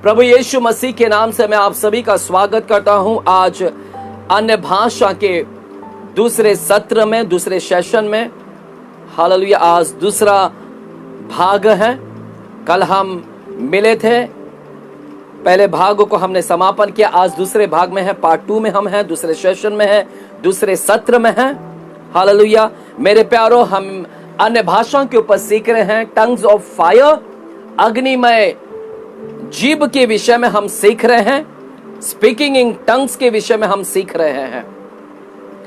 प्रभु यीशु मसीह के नाम से मैं आप सभी का स्वागत करता हूं। आज अन्य भाषा के दूसरे सत्र में, दूसरे सेशन में, हालेलुया, आज दूसरा भाग है। कल हम मिले थे, पहले भाग को हमने समापन किया। आज दूसरे भाग में है, पार्ट 2 में हम हैं, दूसरे सेशन में है, दूसरे सत्र में है। हालेलुया मेरे प्यारो, हम अन्य भाषाओं के ऊपर सीख रहे हैं। टंग्स ऑफ फायर, अग्निमय जीभ के विषय में हम सीख रहे हैं। स्पीकिंग इन टंग्स के विषय में हम सीख रहे हैं।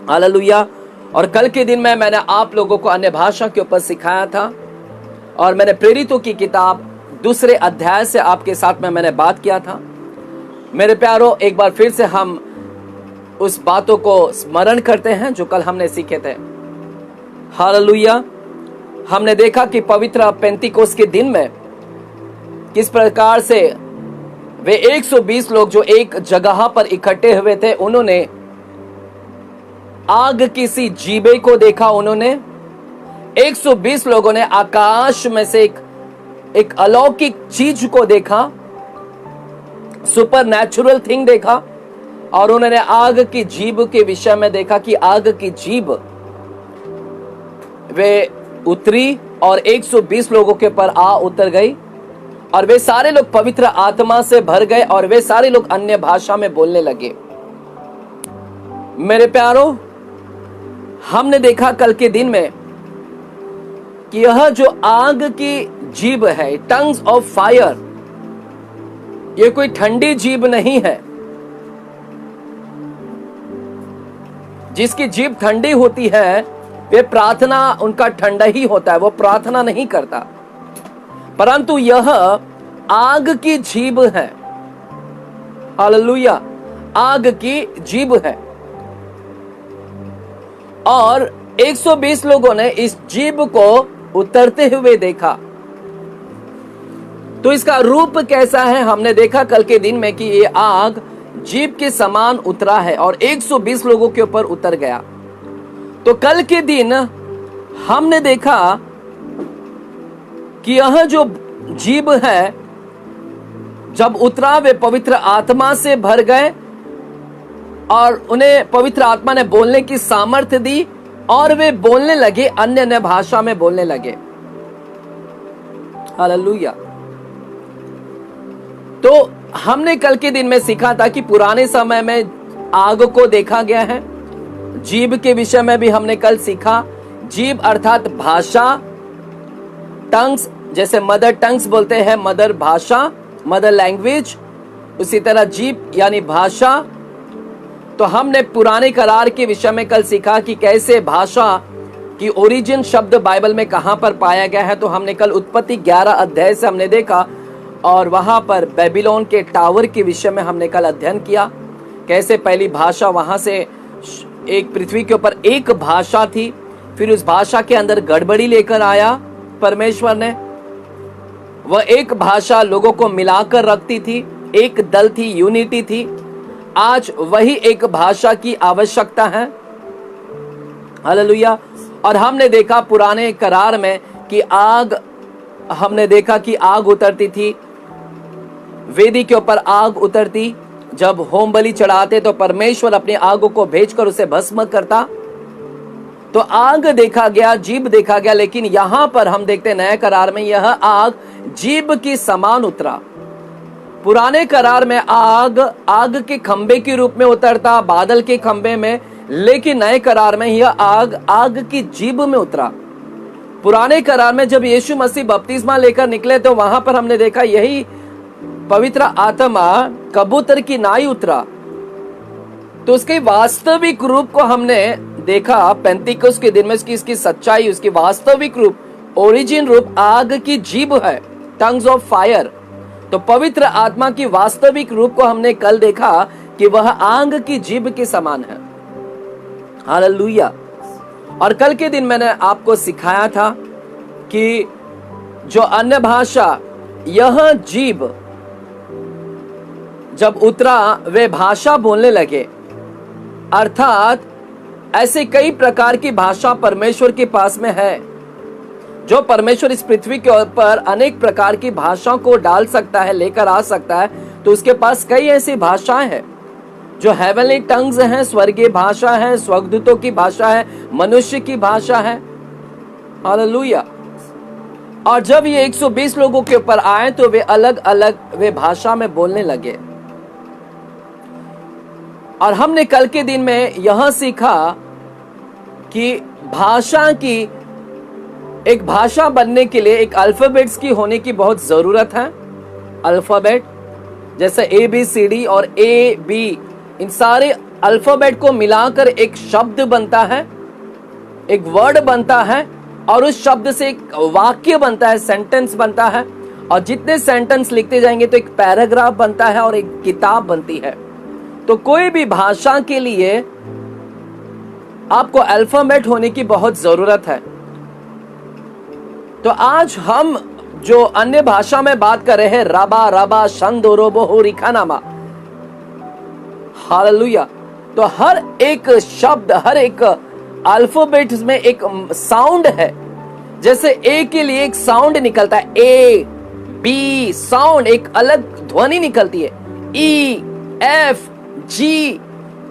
हालेलुया। और कल के दिन में मैंने आप लोगों को अन्य भाषा के ऊपर सिखाया था और मैंने प्रेरितों की किताब दूसरे अध्याय से आपके साथ में मैंने बात किया था। मेरे प्यारो, एक बार फिर से हम उस बातों को स्मरण करते हैं जो कल हमने सीखे थे। हालेलुया। हमने देखा कि पवित्र पेंतीकोस्त के दिन में किस प्रकार से वे 120 लोग जो एक जगह पर इकट्ठे हुए थे, उन्होंने आग की सी जीभे को देखा। उन्होंने 120 लोगों ने आकाश में से एक अलौकिक चीज को देखा, सुपर नेचुरल थिंग देखा। और उन्होंने आग की जीभ के विषय में देखा कि आग की जीभ वे उतरी और 120 लोगों के ऊपर उतर गई और वे सारे लोग पवित्र आत्मा से भर गए और वे सारे लोग अन्य भाषा में बोलने लगे। मेरे प्यारो, हमने देखा कल के दिन में कि यह जो आग की जीभ है, टंग्स ऑफ फायर, ये कोई ठंडी जीभ नहीं है। जिसकी जीभ ठंडी होती है वे प्रार्थना, उनका ठंडा ही होता है, वो प्रार्थना नहीं करता। परंतु यह आग की जीभ है। हालेलुया, आग की जीभ है। और 120 लोगों ने इस जीभ को उतरते हुए देखा। तो इसका रूप कैसा है? हमने देखा कल के दिन में कि ये आग जीभ के समान उतरा है और 120 लोगों के ऊपर उतर गया। तो कल के दिन हमने देखा कि यह जो जीभ है, जब उतरा वे पवित्र आत्मा से भर गए और उन्हें पवित्र आत्मा ने बोलने की सामर्थ्य दी और वे बोलने लगे, अन्य अन्य भाषा में बोलने लगे। हालेलुया। तो हमने कल के दिन में सीखा था कि पुराने समय में आग को देखा गया है। जीभ के विषय में भी हमने कल सीखा। जीभ अर्थात भाषा, टंग्स, जैसे मदर टंग्स बोलते हैं, मदर भाषा, मदर लैंग्वेज, उसी तरह जीभ यानी भाषा। तो हमने पुराने करार के विषय में कल सीखा कि कैसे भाषा की ओरिजिन शब्द बाइबल में कहां पर पाया गया है। तो हमने कल उत्पत्ति 11 अध्याय से हमने देखा और वहां पर बेबीलोन के टावर के विषय में हमने कल अध्ययन किया। कैसे पहली भाषा, वहां से एक पृथ्वी के ऊपर एक भाषा थी, फिर उस भाषा के अंदर गड़बड़ी लेकर आया परमेश्वर ने। वह एक भाषा लोगों को मिलाकर रखती थी, एक दल थी, यूनिटी थी। आज वही एक भाषा की आवश्यकता है। हालेलुया। और हमने देखा पुराने करार में कि आग, हमने देखा कि आग उतरती थी, वेदी के ऊपर आग उतरती। जब होम बलि चढ़ाते तो परमेश्वर अपनी आग को भेजकर उसे भस्म करता। तो आग देखा गया, जीभ देखा गया। लेकिन यहां पर हम देखते नए करार में यह आग जीभ की समान उतरा। पुराने करार में आग के खंबे के रूप में उतरता, बादल के खंबे में, लेकिन नए करार में यह आग की जीभ में उतरा। पुराने करार में जब यीशु मसीह बपतिस्मा लेकर निकले तो वहां पर हमने देखा यही पवित्र आत्मा कबूतर की नाई उतरा। तो उसके वास्तविक रूप को हमने देखा पेंतीकोस्त के दिन में। इसकी सच्चाई, उसकी वास्तविक रूप, ओरिजिन रूप आग की जीभ है, टंग्स ऑफ फायर। तो पवित्र आत्मा की वास्तविक रूप को हमने कल देखा कि वह आग की जीभ के समान है। हालेलुया। और कल के दिन मैंने आपको सिखाया था कि जो अन्य भाषा, यह जीभ जब उतरा वे भाषा बोलने लगे। अर्थात ऐसे कई प्रकार की भाषा परमेश्वर के पास में है जो परमेश्वर इस पृथ्वी के ऊपर अनेक प्रकार की भाषाओं को डाल सकता है, लेकर आ सकता है, तो उसके पास कई ऐसी भाषाएं हैं जो हेवनली टंग्स हैं, स्वर्गीय भाषा है, स्वर्गदूतों की भाषा है, मनुष्य की भाषा है। हालेलुया। और जब ये 120 लोगों के ऊपर आए तो वे अलग अलग वे भाषा में बोलने लगे। और हमने कल के दिन में यह सीखा कि भाषा की, एक भाषा बनने के लिए एक अल्फाबेट्स की होने की बहुत जरूरत है। अल्फाबेट जैसे ABCD और AB, इन सारे अल्फाबेट को मिलाकर एक शब्द बनता है, एक वर्ड बनता है, और उस शब्द से एक वाक्य बनता है, सेंटेंस बनता है। और जितने सेंटेंस लिखते जाएंगे तो एक पैराग्राफ बनता है और एक किताब बनती है। तो कोई भी भाषा के लिए आपको अल्फाबेट होने की बहुत जरूरत है। तो आज हम जो अन्य भाषा में बात कर रहे हैं, रबा रबा शंदोरोबो रिखानामा, हालेलुया। तो हर एक शब्द, हर एक अल्फाबेट में एक साउंड है। जैसे ए के लिए एक साउंड निकलता है, A B साउंड, एक अलग ध्वनि निकलती है, E F G,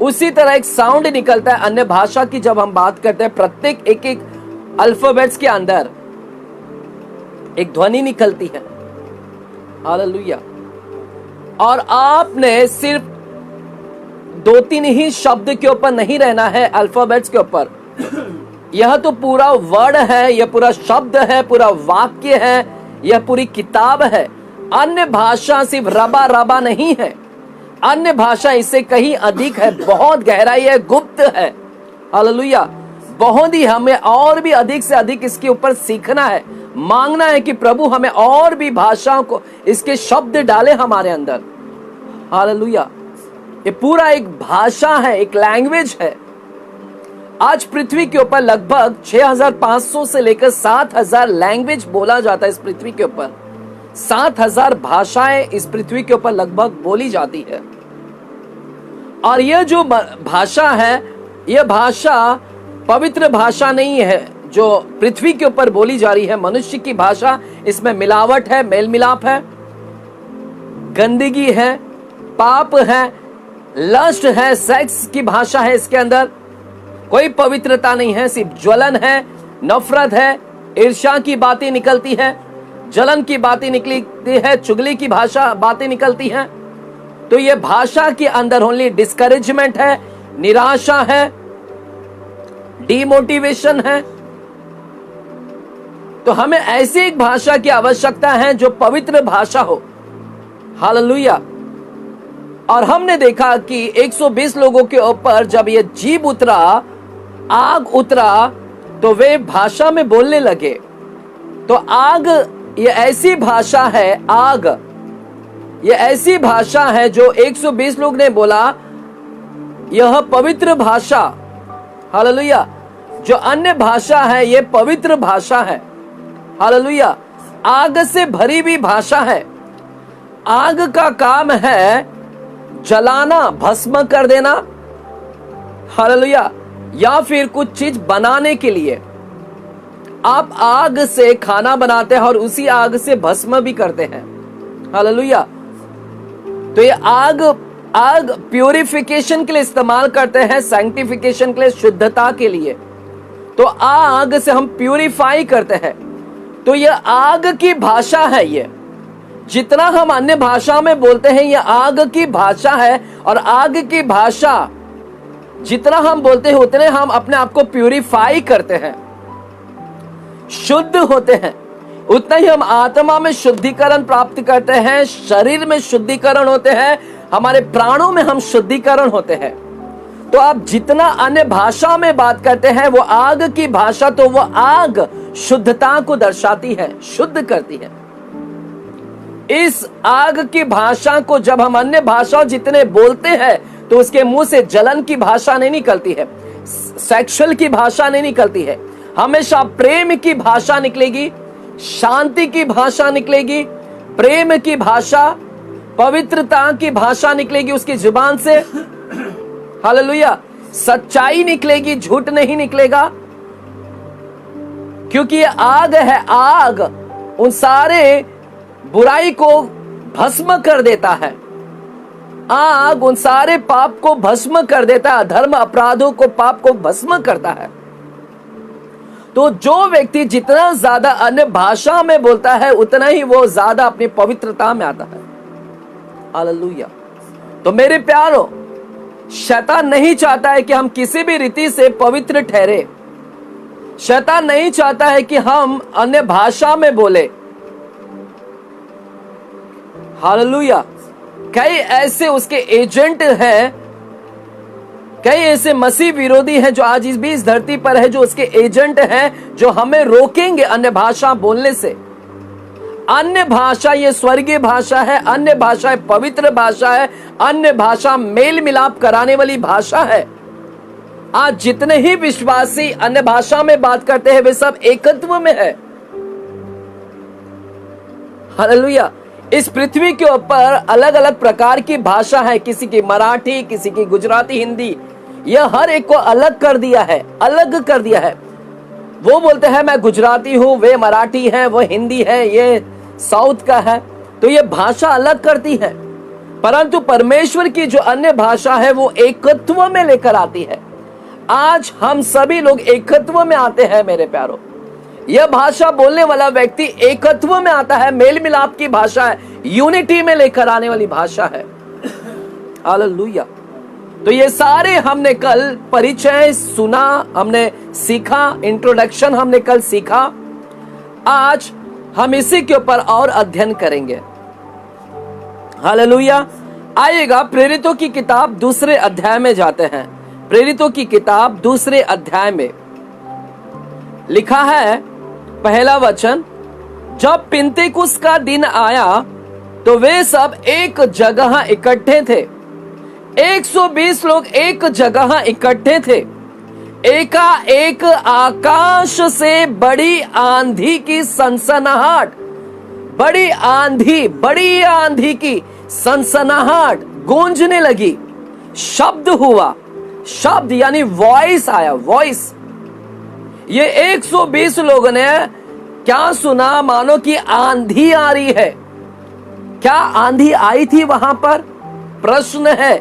उसी तरह एक साउंड निकलता है अन्य भाषा की। जब हम बात करते हैं, प्रत्येक एक एक अल्फाबेट्स के अंदर एक ध्वनि निकलती है। हालेलुया। और आपने सिर्फ 2-3 ही शब्द के ऊपर नहीं रहना है, अल्फाबेट्स के ऊपर। यह तो पूरा वर्ड है, यह पूरा शब्द है, पूरा वाक्य है, यह पूरी किताब है। अन्य भाषा सिर्फ रबा रबा नहीं है, अन्य भाषा इससे कहीं अधिक है, बहुत गहराई है, गुप्त है। हालेलुया। बहुत ही हमें और भी अधिक से अधिक इसके ऊपर सीखना है, मांगना है कि प्रभु हमें और भी भाषाओं को, इसके शब्द डाले हमारे अंदर। हालेलुया। ये पूरा एक भाषा है, एक लैंग्वेज है। आज पृथ्वी के ऊपर लगभग 6500 से लेकर 7000 लैंग्वेज बोला जाता है इस पृथ्वी के ऊपर। 7000 भाषाएं इस पृथ्वी के ऊपर लगभग बोली जाती है। और यह जो भाषा है, यह भाषा पवित्र भाषा नहीं है जो पृथ्वी के ऊपर बोली जा रही है, मनुष्य की भाषा। इसमें मिलावट है, मेल मिलाप है, गंदगी है, पाप है, लस्ट है, सेक्स की भाषा है। इसके अंदर कोई पवित्रता नहीं है, सिर्फ ज्वलन है, नफरत है, ईर्ष्या की बातें निकलती है, जलन की बातें निकलती है, चुगली की भाषा बातें निकलती हैं। तो ये भाषा के अंदर ओनली डिस्करेजमेंट है, निराशा है, डिमोटिवेशन है। तो हमें ऐसी एक भाषा की आवश्यकता है जो पवित्र भाषा हो। हालेलुया। और हमने देखा कि 120 लोगों के ऊपर जब ये जीव उतरा, आग उतरा, तो वे भाषा में बोलने लगे। तो आग ये ऐसी भाषा है, आग ये ऐसी भाषा है जो 120 लोग ने बोला यह पवित्र भाषा। हालेलुया। जो अन्य भाषा है ये पवित्र भाषा है। हालेलुया। आग से भरी हुई भाषा है। आग का काम है जलाना, भस्म कर देना। हालेलुया। या फिर कुछ चीज बनाने के लिए आप आग से खाना बनाते हैं और उसी आग से भस्म भी करते हैं। हालेलुया। तो ये आग प्यूरिफिकेशन के लिए इस्तेमाल करते हैं, सैंक्टिफिकेशन के लिए, शुद्धता के लिए। तो आग से हम प्यूरिफाई करते हैं। तो ये आग की भाषा है। ये जितना हम अन्य भाषा में बोलते हैं, ये आग की भाषा है। और आग की भाषा जितना हम बोलते हैं उतने हम अपने आप को प्यूरिफाई करते हैं, शुद्ध होते हैं। उतना ही हम आत्मा में शुद्धिकरण प्राप्त करते हैं, शरीर में शुद्धिकरण होते हैं, हमारे प्राणों में हम शुद्धिकरण होते हैं। तो आप जितना अन्य भाषा में बात करते हैं वो आग की भाषा, तो वो आग शुद्धता को दर्शाती है, शुद्ध करती है। इस आग की भाषा को जब हम अन्य भाषा जितने बोलते हैं तो उसके मुंह से जलन की भाषा नहीं निकलती है, सेक्सुअल की भाषा नहीं निकलती है। हमेशा प्रेम की भाषा निकलेगी, शांति की भाषा निकलेगी, प्रेम की भाषा, पवित्रता की भाषा निकलेगी उसकी जुबान से। हालेलुया। सच्चाई निकलेगी, झूठ नहीं निकलेगा। क्योंकि ये आग है, आग उन सारे बुराई को भस्म कर देता है। आग उन सारे पाप को भस्म कर देता है, धर्म अपराधों को, पाप को भस्म करता है। तो जो व्यक्ति जितना ज्यादा अन्य भाषा में बोलता है उतना ही वो ज्यादा अपनी पवित्रता में आता है। हालेलुया। तो मेरे प्यारो, शैतान नहीं चाहता है कि हम किसी भी रीति से पवित्र ठहरे। शैतान नहीं चाहता है कि हम अन्य भाषा में बोले। हालेलुया। कई ऐसे उसके एजेंट हैं, कई ऐसे मसीह विरोधी हैं जो आज इस धरती पर है, जो उसके एजेंट हैं, जो हमें रोकेंगे अन्य भाषा बोलने से। अन्य भाषा ये स्वर्गीय भाषा है, अन्य भाषा पवित्र भाषा है, अन्य भाषा मेल मिलाप कराने वाली भाषा है। आज जितने ही विश्वासी अन्य भाषा में बात करते हैं वे सब एकत्व में है। हालेलुया। इस पृथ्वी के ऊपर अलग अलग प्रकार की भाषा है, किसी की मराठी, किसी की गुजराती, हिंदी। यह हर एक को अलग कर दिया है, अलग कर दिया है। वो बोलते हैं मैं गुजराती हूं, वे मराठी है, वो हिंदी है, ये साउथ का है। तो ये भाषा अलग करती है, परंतु परमेश्वर की जो अन्य भाषा है वो एकत्व में लेकर आती है। आज हम सभी लोग एकत्व में आते हैं मेरे प्यारो। यह भाषा बोलने वाला व्यक्ति एकत्व में आता है, मेल मिलाप की भाषा है, यूनिटी में लेकर आने वाली भाषा है। हालेलुया। तो ये सारे हमने कल परिचय सुना, हमने सीखा, इंट्रोडक्शन हमने कल सीखा। आज हम इसी के ऊपर और अध्ययन करेंगे। हालेलुया। आइएगा प्रेरितों की किताब दूसरे अध्याय में जाते हैं। प्रेरितों की किताब दूसरे अध्याय में लिखा है, पहला वचन, जब पिन्तेकुस्त का दिन आया तो वे सब एक जगह इकट्ठे थे। 120 लोग एक जगह इकट्ठे थे। एकाएक आकाश से बड़ी आंधी की सनसनाहट, बड़ी आंधी की सनसनाहट गूंजने लगी। शब्द हुआ, शब्द यानी वॉइस आया, वॉइस। ये 120 लोगों ने क्या सुना? मानो कि आंधी आ रही है। क्या आंधी आई थी वहां पर? प्रश्न है,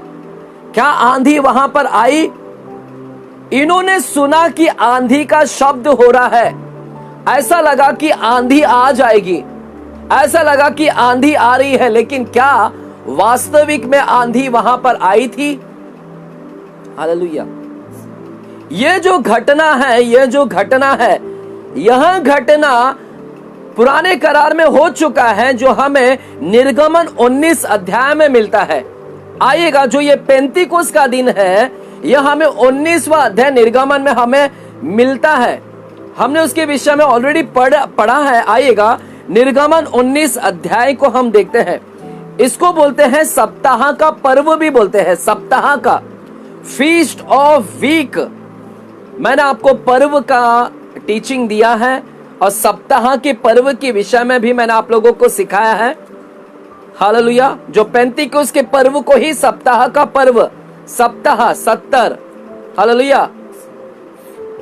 क्या आंधी वहां पर आई? इन्होंने सुना कि आंधी का शब्द हो रहा है। ऐसा लगा कि आंधी आ जाएगी, ऐसा लगा कि आंधी आ रही है, लेकिन क्या वास्तविक में आंधी वहां पर आई थी? हालेलुया। यह जो घटना है, यह घटना पुराने करार में हो चुका है, जो हमें निर्गमन 19 अध्याय में मिलता है। आइएगा, जो ये पेंतीकोस्त का दिन है, यह हमें 19वां अध्याय निर्गमन में हमें मिलता है। हमने उसके विषय में ऑलरेडी पढ़ा है। आइएगा, निर्गमन 19 अध्याय को हम देखते हैं। इसको बोलते हैं सप्ताह का पर्व भी बोलते हैं, सप्ताह का, फीस्ट ऑफ वीक। मैंने आपको पर्व का टीचिंग दिया है और सप्ताह के पर्व के विषय में भी मैंने आप लोगों को सिखाया है। हालेलुया। जो पेंतीकोस्त के पर्व को ही सप्ताह का पर्व, सप्ताह 70, हालेलुया,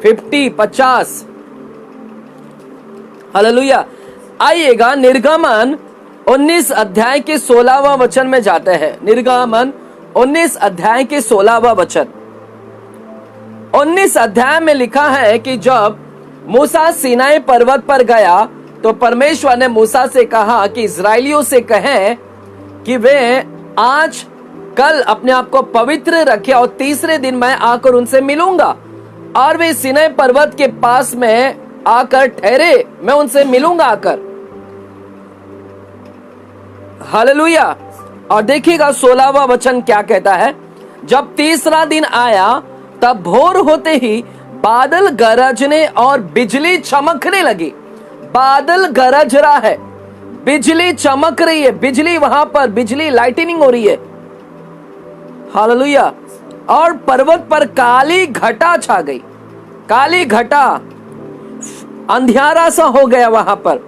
50, हालेलुया। आइएगा, निर्गमन 19 अध्याय के 16वां वचन में जाते हैं। निर्गमन 19 अध्याय के 16वां वचन। 19 अध्याय में लिखा है कि जब मूसा सीनाई पर्वत पर गया तो परमेश्वर ने मूसा से कहा कि इस्राएलियों से कहें कि वे आज कल अपने आप को पवित्र रखे और तीसरे दिन मैं आकर उनसे मिलूंगा और वे सीनाई पर्वत के पास में आकर ठहरे, मैं उनसे मिलूंगा आकर। हालेलुया। और देखिएगा 16वां वचन क्या कहता है। जब तीसरा दिन आया तब भोर होते ही बादल गरजने और बिजली चमकने लगी। बादल गरज रहा है, बिजली चमक रही है, बिजली वहां पर, बिजली लाइटनिंग हो रही है। हालेलुया। और पर्वत पर काली घटा छा गई, काली घटा, अंधियारा सा हो गया वहां पर।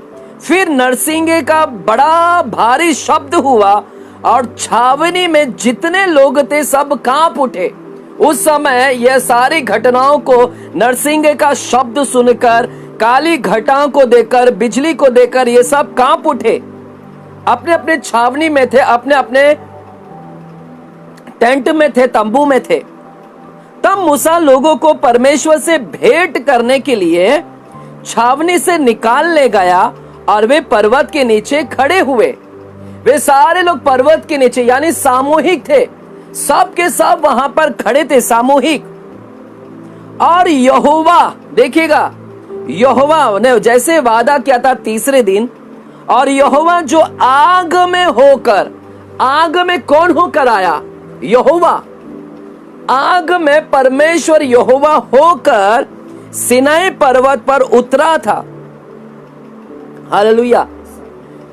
फिर नरसिंगे का बड़ा भारी शब्द हुआ और छावनी में जितने लोग थे सब कांप उठे। उस समय यह सारी घटनाओं को नरसिंगे का शब्द सुनकर काली घटा को देखकर, बिजली को देखकर ये सब कांप उठे, अपने अपने छावनी में थे, अपने अपने टेंट में थे, तंबू में थे। तब मूसा लोगों को परमेश्वर से भेंट करने के लिए छावनी से निकालने गया और वे पर्वत के नीचे खड़े हुए। वे सारे लोग पर्वत के नीचे, यानी सामूहिक थे, सब के सब वहां पर खड़े थे, सामूहिक। और यहोवा, देखिएगा, यहोवा ने जैसे वादा किया था तीसरे दिन, और यहोवा जो आग में होकर, आग में कौन होकर आया? यहोवा। आग में परमेश्वर यहोवा होकर सिनाई पर्वत पर उतरा था। हालेलुया।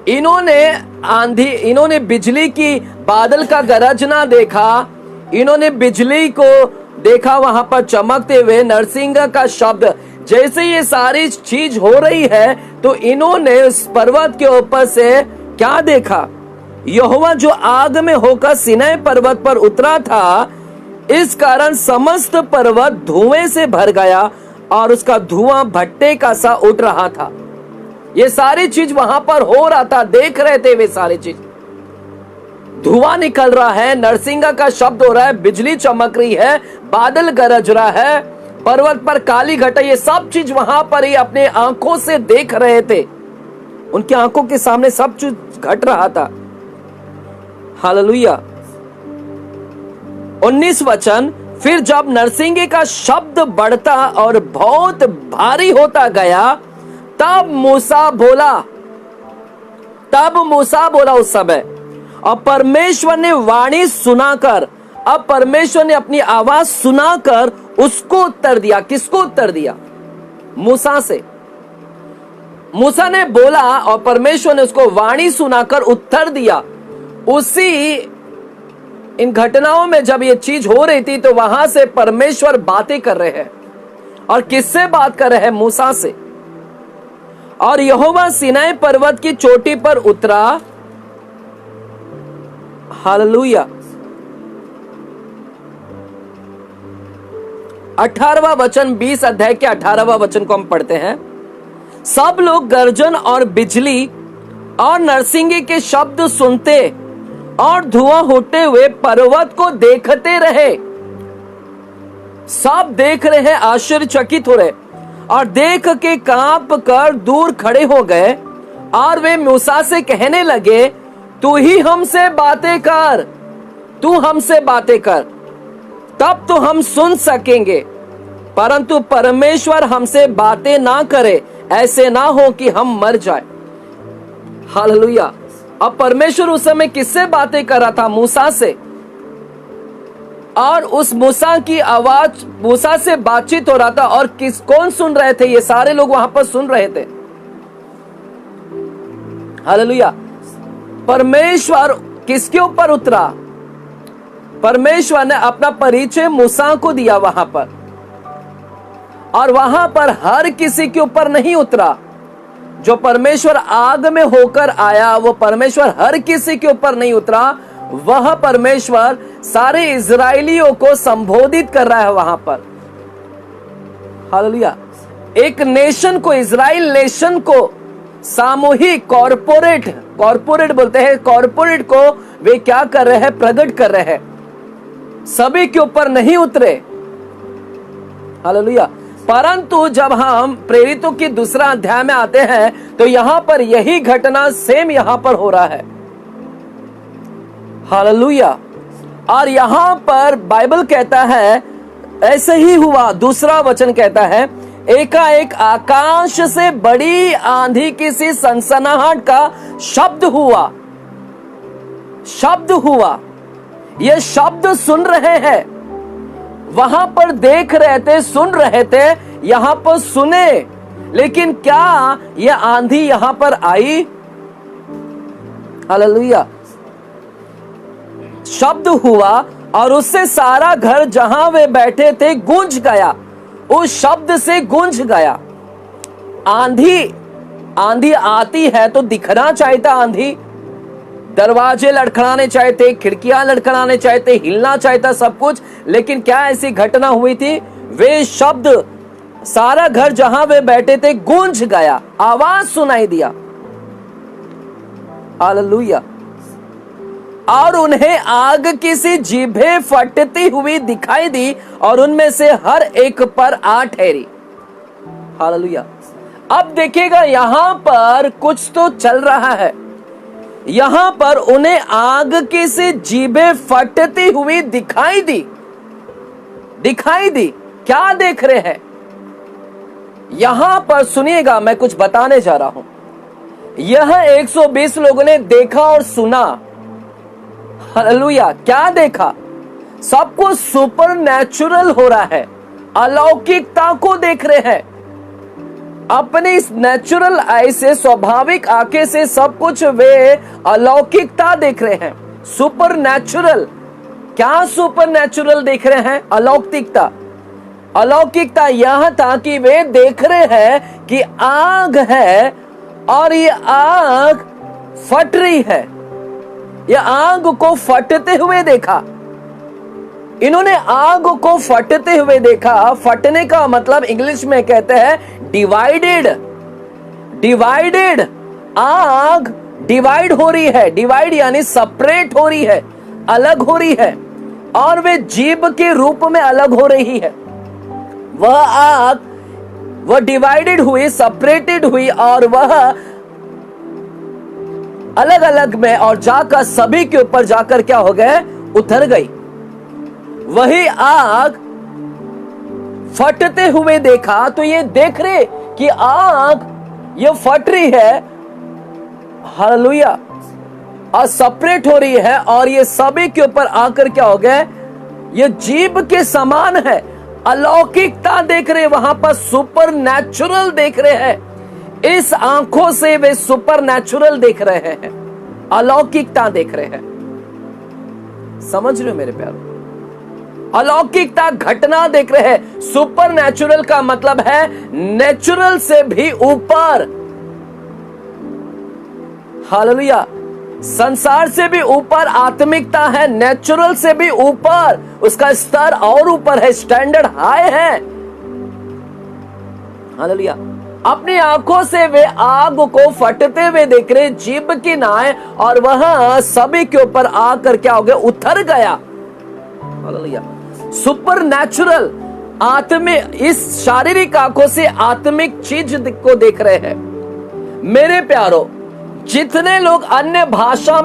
इन्होंने आंधी, इन्होंने बिजली की, बादल का गरजना देखा, इन्होंने बिजली को देखा वहां पर चमकते हुए, नरसिंह का शब्द। जैसे ये सारी चीज हो रही है तो इन्होंने उस पर्वत के ऊपर से क्या देखा? यहोवा जो आग में होकर सिनाई पर्वत पर उतरा था। इस कारण समस्त पर्वत धुएं से भर गया और उसका धुआं भट्टे का सा उठ रहा था। ये सारी चीज वहां पर हो रहा था, देख रहे थे वे सारी चीज। धुआं निकल रहा है, नरसिंह का शब्द हो रहा है, बिजली चमक रही है, बादल गरज रहा है, पर्वत पर काली घटा, ये सब चीज वहां पर ही अपने आंखों से देख रहे थे। उनकी आंखों के सामने सब चीज घट रहा था। हालेलुया। 19 वचन, फिर जब नरसिंह का शब्द बढ़ता और बहुत भारी होता गया, तब मूसा बोला उस समय, और परमेश्वर ने वाणी सुनाकर, अब परमेश्वर ने अपनी आवाज सुनाकर उसको उत्तर दिया। किसको उत्तर दिया? मूसा से। मूसा ने बोला और परमेश्वर ने उसको वाणी सुनाकर उत्तर दिया। उसी इन घटनाओं में जब ये चीज हो रही थी तो वहां से परमेश्वर बातें कर रहे हैं। और किससे बात कर रहे हैं? मूसा से। और यहोवा सिनाई पर्वत की चोटी पर उतरा। हालेलुया। 18वां वचन, 20 अध्याय के 18वां वचन को हम पढ़ते हैं। सब लोग गर्जन और बिजली और नरसिंगे के शब्द सुनते और धुआं होते हुए पर्वत को देखते रहे। सब देख रहे हैं, आश्चर्यचकित हो रहे, और देख के कांप कर दूर खड़े हो गए। और वे मूसा से कहने लगे, तू ही हमसे बातें कर, तू हमसे बातें कर, तब तो हम सुन सकेंगे, परंतु परमेश्वर हमसे बातें ना करे, ऐसे ना हो कि हम मर जाए। हालेलुया। अब परमेश्वर उस समय किससे बातें कर रहा था? मूसा से। और उस मूसा की आवाज, मूसा से बातचीत हो रहा था, और कौन सुन रहे थे? ये सारे लोग वहां पर सुन रहे थे। हालेलुया। परमेश्वर किसके ऊपर उतरा? परमेश्वर ने अपना परिचय मूसा को दिया वहां पर, और वहां पर हर किसी के ऊपर नहीं उतरा। जो परमेश्वर आग में होकर आया वो परमेश्वर हर किसी के ऊपर नहीं उतरा। वह परमेश्वर सारे इजरायलियों को संबोधित कर रहा है वहां पर। हालेलुया। एक नेशन को, इजराइल नेशन को सामूहिक, कॉर्पोरेट बोलते हैं, कॉर्पोरेट को वे क्या कर रहे हैं? प्रकट कर रहे हैं। सभी के ऊपर नहीं उतरे। हालेलुया। परंतु जब हम प्रेरितों की दूसरा अध्याय में आते हैं तो यहां पर यही घटना सेम यहां पर हो रहा है। हालेलुया। और यहां पर बाइबल कहता है ऐसे ही हुआ। दूसरा वचन कहता है, एकाएक आकाश से बड़ी आंधी की सी सनसनाहट का शब्द हुआ। ये शब्द सुन रहे हैं, वहां पर देख रहे थे, सुन रहे थे, यहां पर सुने, लेकिन क्या ये आंधी यहां पर आई? हालेलुया। शब्द हुआ और उससे सारा घर जहां वे बैठे थे गूंज गया, उस शब्द से गूंज गया। आंधी आती है तो दिखना चाहिए था। आंधी, दरवाजे लड़खड़ाने चाहिए थे, खिड़कियां लड़खड़ाने चाहिए थे, हिलना चाहिए था सब कुछ, लेकिन क्या ऐसी घटना हुई थी? वे शब्द सारा घर जहां वे बैठे थे गूंज गया, आवाज सुनाई दिया। हालेलुया। और उन्हें आग की सी जीभें फटती हुई दिखाई दी और उनमें से हर एक पर आ ठहरी। हालेलुया। अब देखिएगा, यहां पर कुछ तो चल रहा है। यहां पर उन्हें आग की सी जीभें फटती हुई दिखाई दी। क्या देख रहे हैं? यहां पर सुनिएगा, मैं कुछ बताने जा रहा हूं। यह 120 लोगों ने देखा और सुना। हालेलुया। क्या देखा? सब कुछ सुपर नेचुरल हो रहा है। अलौकिकता को देख रहे हैं। अपने इस नेचुरल आई से, स्वाभाविक आंखें से सब कुछ वे अलौकिकता देख रहे हैं। Super natural. क्या सुपर नेचुरल देख रहे हैं? अलौकिकता। अलौकिकता यह था कि वे देख रहे हैं कि आग है और ये आग फट रही है। ये आग को फटते हुए देखा। इन्होंने आग को फटते हुए देखा। फटने का मतलब इंग्लिश में कहते हैं डिवाइडेड। आग डिवाइड हो रही है। डिवाइड यानी सेपरेट हो रही है, अलग हो रही है, और वे जीभ के रूप में अलग हो रही है। वह आग, वह डिवाइडेड हुई, सेपरेटेड हुई, और वह अलग अलग में और जाकर सभी के ऊपर जाकर क्या हो गए? उतर गई। वही आग फटते हुए देखा तो ये देख रहे कि आग ये फट रही है। हालेलुया। और सेपरेट हो रही है, और ये सभी के ऊपर आकर क्या हो गए? ये जीभ के समान है। अलौकिकता देख रहे, वहां पर सुपर नेचुरल देख रहे हैं। इस आंखों से वे सुपर नेचुरल देख रहे हैं, अलौकिकता देख रहे हैं। समझ रहे हो मेरे प्यारों? अलौकिकता घटना देख रहे हैं। सुपर नेचुरल का मतलब है नेचुरल से भी ऊपर। हालेलुया। संसार से भी ऊपर आत्मिकता है, नेचुरल से भी ऊपर, उसका स्तर और ऊपर है, स्टैंडर्ड हाई है। हालेलुया। अपनी आंखों से वे आग को फटते हुए देख रहे, जीभ की नाय, और वह सभी के ऊपर आकर क्या हो गया? उतर गया। हालेलुया। सुपर नेचुरल आत्मिक, इस शारीरिक आंखों से आत्मिक चीज को देख रहे हैं। मेरे प्यारो, जितने लोग अन्य भाषा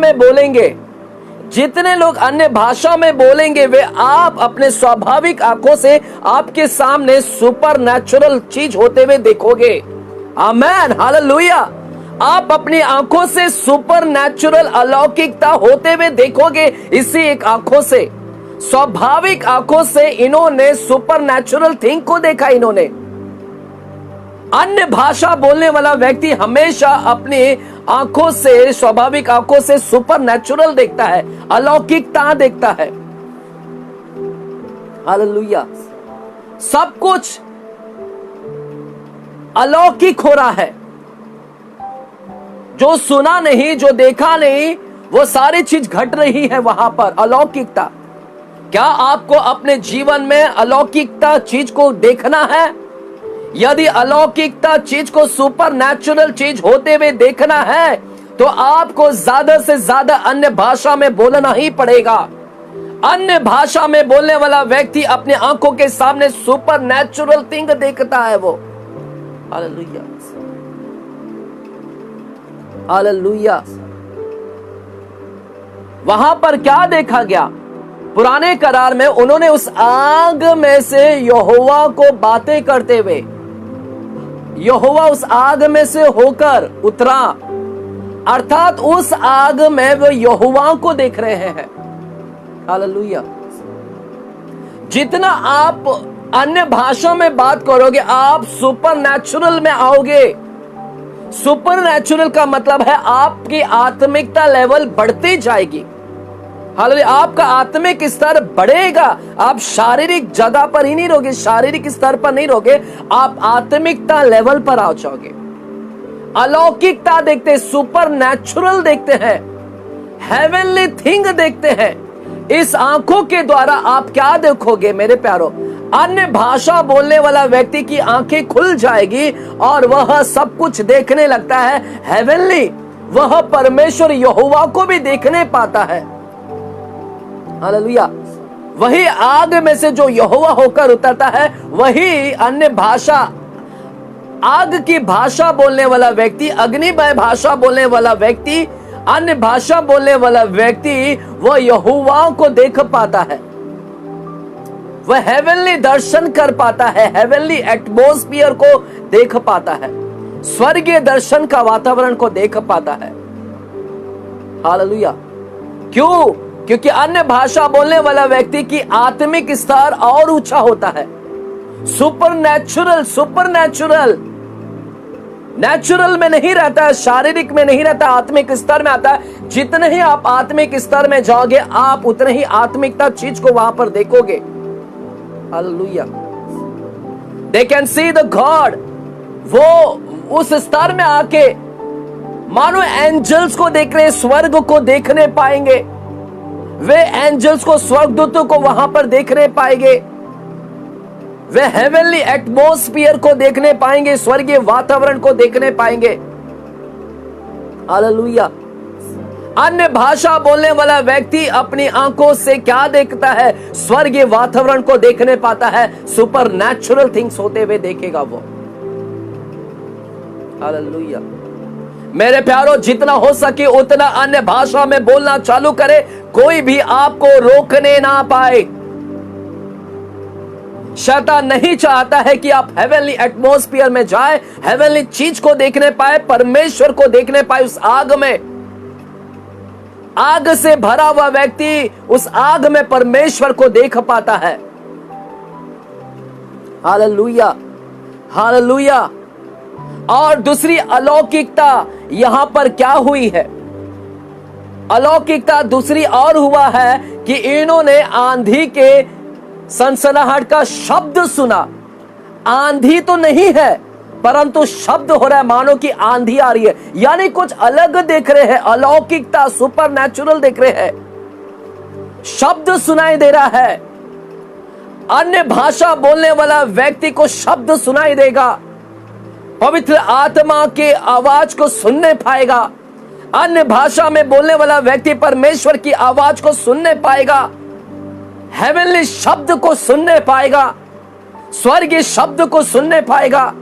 में बोलेंगे, वे आप अपने स्वाभाविक आंखों से आपके सामने सुपर नेचुरल चीज होते हुए देखोगे। आमेन। हालेलुया। आप अपनी आंखों से सुपर नेचुरल अलौकिकता होते हुए देखोगे। इसी एक आंखों से, स्वाभाविक आंखों से इन्होंने सुपर नेचुरल थिंग को देखा। इन्होंने, अन्य भाषा बोलने वाला व्यक्ति हमेशा अपनी आंखों से, स्वाभाविक आंखों से सुपर नेचुरल देखता है, अलौकिकता देखता है। हालेलुया। सब कुछ अलौकिक हो रहा है। जो सुना नहीं, जो देखा नहीं, वो सारी चीज घट रही है वहां पर। अलौकिकता। क्या आपको अपने जीवन में अलौकिकता चीज को देखना है? यदि अलौकिकता चीज को, सुपर नेचुरल चीज होते हुए देखना है, तो आपको ज्यादा से ज्यादा अन्य भाषा में बोलना ही पड़ेगा। अन्य भाषा में बोलने वाला व्यक्ति अपने आंखों के सामने सुपर नेचुरल थिंग देखता है वो। हालेलुया। हालेलुया। वहां पर क्या देखा गया? पुराने करार में उन्होंने उस आग में से यहोवा को बातें करते हुए, यहोवा उस आग में से होकर उतरा, अर्थात उस आग में वो यहोवा को देख रहे हैं। हालेलुया। जितना आप अन्य भाषा में बात करोगे, आप सुपर नेचुरल में आओगे। सुपर नेचुरल का मतलब है आपकी आत्मिकता लेवल बढ़ती जाएगी। हालेलुया। आपका आत्मिक स्तर बढ़ेगा। आप शारीरिक जगह पर ही नहीं रहोगे, शारीरिक स्तर पर नहीं रहोगे, आप आत्मिकता लेवल पर आ जाओगे। अलौकिकता देखते, सुपर नेचुरल देखते हैं, हेवनली थिंग देखते हैं। इस आंखों के द्वारा आप क्या देखोगे मेरे प्यारो? अन्य भाषा बोलने वाला व्यक्ति की आंखें खुल जाएगी और वह सब कुछ देखने लगता है हेवनली, वह परमेश्वर यहोवा को भी देखने पाता है। हालेलुया। वही आग में से जो यहोवा होकर उतरता है, वही अन्य भाषा, आग की भाषा बोलने वाला व्यक्ति, अग्निमय भाषा बोलने वाला व्यक्ति, अन्य भाषा बोलने वाला व्यक्ति, वह यहोवा को देख पाता है, वह हेवनली दर्शन कर पाता है, हेवनली एटमॉस्फियर को देख पाता है, स्वर्गीय दर्शन का वातावरण को देख पाता है। हालेलुया। क्यों? क्योंकि अन्य भाषा बोलने वाला व्यक्ति की आत्मिक स्तर और ऊंचा होता है। सुपरनैचुरल नेचुरल में नहीं रहता है, शारीरिक में नहीं रहता, आत्मिक स्तर में आता है। जितने ही आप आत्मिक स्तर में जाओगे, आप उतने ही आत्मिकता चीज को वहां पर देखोगे। Hallelujah. They can see the God। वो उस स्तर में आके मानो एंजल्स को देख रहे, स्वर्ग को देखने पाएंगे। वे एंजल्स को, स्वर्गदूतों को वहां पर देखने पाएंगे। वे हेवनली एटमॉस्फियर को देखने पाएंगे, स्वर्गीय वातावरण को देखने पाएंगे। हालेलुया। अन्य भाषा बोलने वाला व्यक्ति अपनी आंखों से क्या देखता है? स्वर्गीय वातावरण को देखने पाता है, सुपर नेचुरल थिंग्स होते हुए देखेगा वो। हालेलुया। मेरे प्यारो, जितना हो सके उतना अन्य भाषा में बोलना चालू करे, कोई भी आपको रोकने ना पाए। शैतान नहीं चाहता है कि आप हेवनली एटमॉस्फियर में जाए, हेवनली चीज को देखने पाए, परमेश्वर को देखने पाए। उस आग में, आग से भरा हुआ व्यक्ति उस आग में परमेश्वर को देख पाता है। Hallelujah, hallelujah. और दूसरी अलौकिकता यहां पर क्या हुई है? अलौकिकता दूसरी और हुआ है कि इन्होंने आंधी के सनसनाहट का शब्द सुना। आंधी तो नहीं है, परंतु शब्द हो रहा है, मानो कि आंधी आ रही है, यानी कुछ अलग देख रहे हैं। अलौकिकता, सुपर नेचुरल देख रहे हैं। शब्द सुनाई दे रहा है। अन्य भाषा बोलने वाला व्यक्ति को शब्द सुनाई देगा, पवित्र आत्मा के आवाज को सुनने पाएगा। अन्य भाषा में बोलने वाला व्यक्ति परमेश्वर की आवाज को सुनने पाएगा, हेवनली शब्द को सुनने पाएगा, स्वर्गीय शब्द को सुनने पाएगा।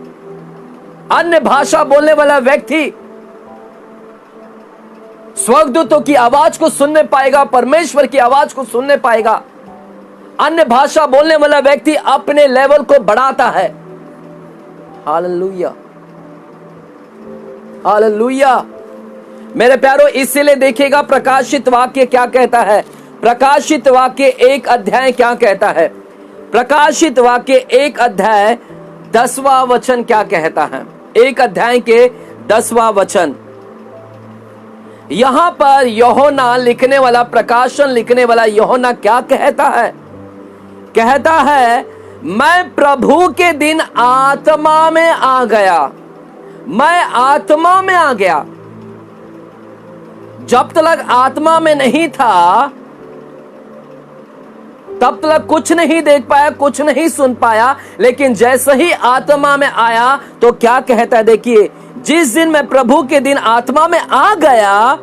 अन्य भाषा बोलने वाला व्यक्ति स्वर्गदूतों की आवाज को सुनने पाएगा, परमेश्वर की आवाज को सुनने पाएगा। अन्य भाषा बोलने वाला व्यक्ति अपने लेवल को बढ़ाता है। Hallelujah, hallelujah. मेरे प्यारो, इसीलिए देखिएगा प्रकाशित वाक्य क्या कहता है। प्रकाशित वाक्य 1 अध्याय क्या कहता है? प्रकाशित वाक्य 1 अध्याय 10वां वचन क्या कहता है? 1 अध्याय के 10वां वचन। यहां पर यूहन्ना लिखने वाला, प्रकाशन लिखने वाला यूहन्ना क्या कहता है? कहता है, मैं प्रभु के दिन आत्मा में आ गया। मैं आत्मा में आ गया। जब तक आत्मा में नहीं था, तब तक कुछ नहीं देख पाया, कुछ नहीं सुन पाया। लेकिन जैसे ही आत्मा में आया तो क्या कहता है? देखिए, जिस दिन मैं प्रभु के दिन आत्मा में आ गया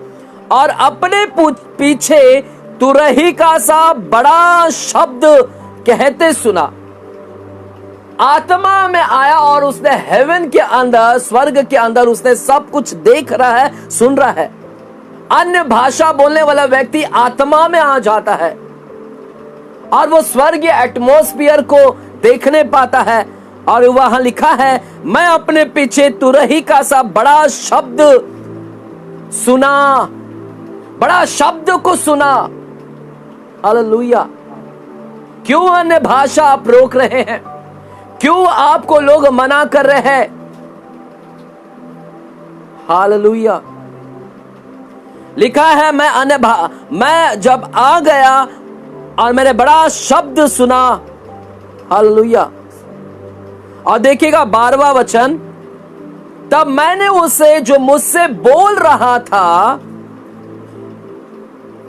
और अपने पीछे तुरही का सा बड़ा शब्द कहते सुना। आत्मा में आया और उसने हेवन के अंदर, स्वर्ग के अंदर उसने सब कुछ देख रहा है, सुन रहा है। अन्य भाषा बोलने वाला व्यक्ति आत्मा में आ जाता है और वो स्वर्गीय एटमॉस्फियर को देखने पाता है। और वहां लिखा है, मैं अपने पीछे तुरही का सा बड़ा शब्द सुना, बड़ा शब्द को सुना। हालेलुया। क्यों अन्य भाषा आप रोक रहे हैं? क्यों आपको लोग मना कर रहे हैं? हालेलुया। लिखा है, मैं जब आ गया और मैंने बड़ा शब्द सुना। हालेलुया। और देखिएगा 12वां वचन, तब मैंने उसे जो मुझसे बोल रहा था,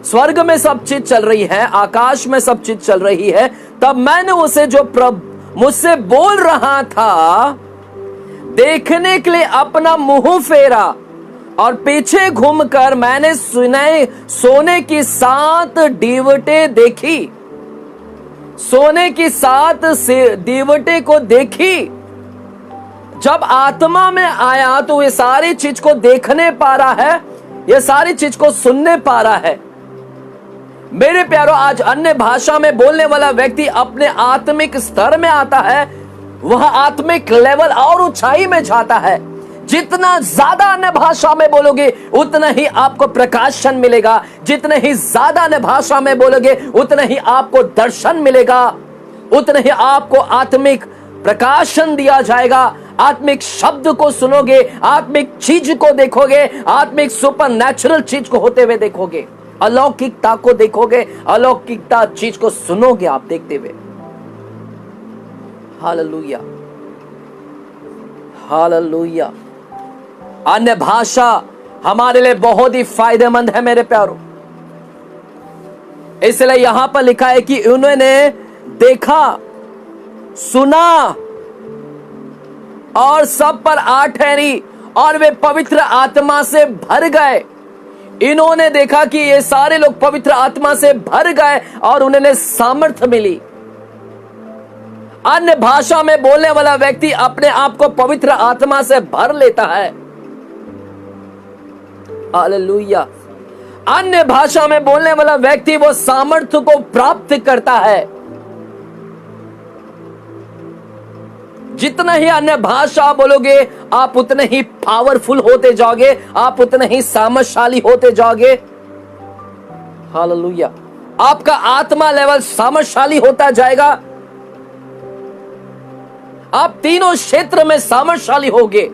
स्वर्ग में सब चीज चल रही है, आकाश में सब चीज चल रही है, तब मैंने उसे जो प्रभु मुझसे बोल रहा था देखने के लिए अपना मुंह फेरा और पीछे घूमकर मैंने सोने की 7 दीवटें देखी। सोने की 7 दीवटें को देखी। जब आत्मा में आया तो ये सारी चीज को देखने पा रहा है, ये सारी चीज को सुनने पा रहा है। मेरे प्यारो, आज अन्य भाषा में बोलने वाला व्यक्ति अपने आत्मिक स्तर में आता है, वह आत्मिक लेवल और ऊंचाई में जाता है। जितना ज्यादा अन्य भाषा में बोलोगे उतना ही आपको प्रकाशन मिलेगा। जितने ही ज्यादा अन्य भाषा में बोलोगे उतना ही आपको दर्शन मिलेगा, उतना ही आपको आत्मिक प्रकाशन दिया जाएगा। आत्मिक शब्द को सुनोगे, आत्मिक चीज को देखोगे, आत्मिक सुपर नेचुरल चीज को होते हुए देखोगे, अलौकिकता को देखोगे, अलौकिकता चीज को सुनोगे आप देखते हुए। Hallelujah, hallelujah. अन्य भाषा हमारे लिए बहुत ही फायदेमंद है मेरे प्यारों। इसलिए यहां पर लिखा है कि उन्होंने देखा, सुना और सब पर आ ठहरी और वे पवित्र आत्मा से भर गए। इन्होंने देखा कि ये सारे लोग पवित्र आत्मा से भर गए और उन्हें सामर्थ्य मिली। अन्य भाषा में बोलने वाला व्यक्ति अपने आप को पवित्र आत्मा से भर लेता है। हालेलुया। अन्य भाषा में बोलने वाला व्यक्ति वो सामर्थ्य को प्राप्त करता है। जितना ही अन्य भाषा बोलोगे आप उतने ही पावरफुल होते जाओगे, आप उतने ही सामर्थ्यशाली होते जाओगे। हालेलुया। आपका आत्मा लेवल सामर्थ्यशाली होता जाएगा। आप तीनों क्षेत्र में सामर्थ्यशाली होगे,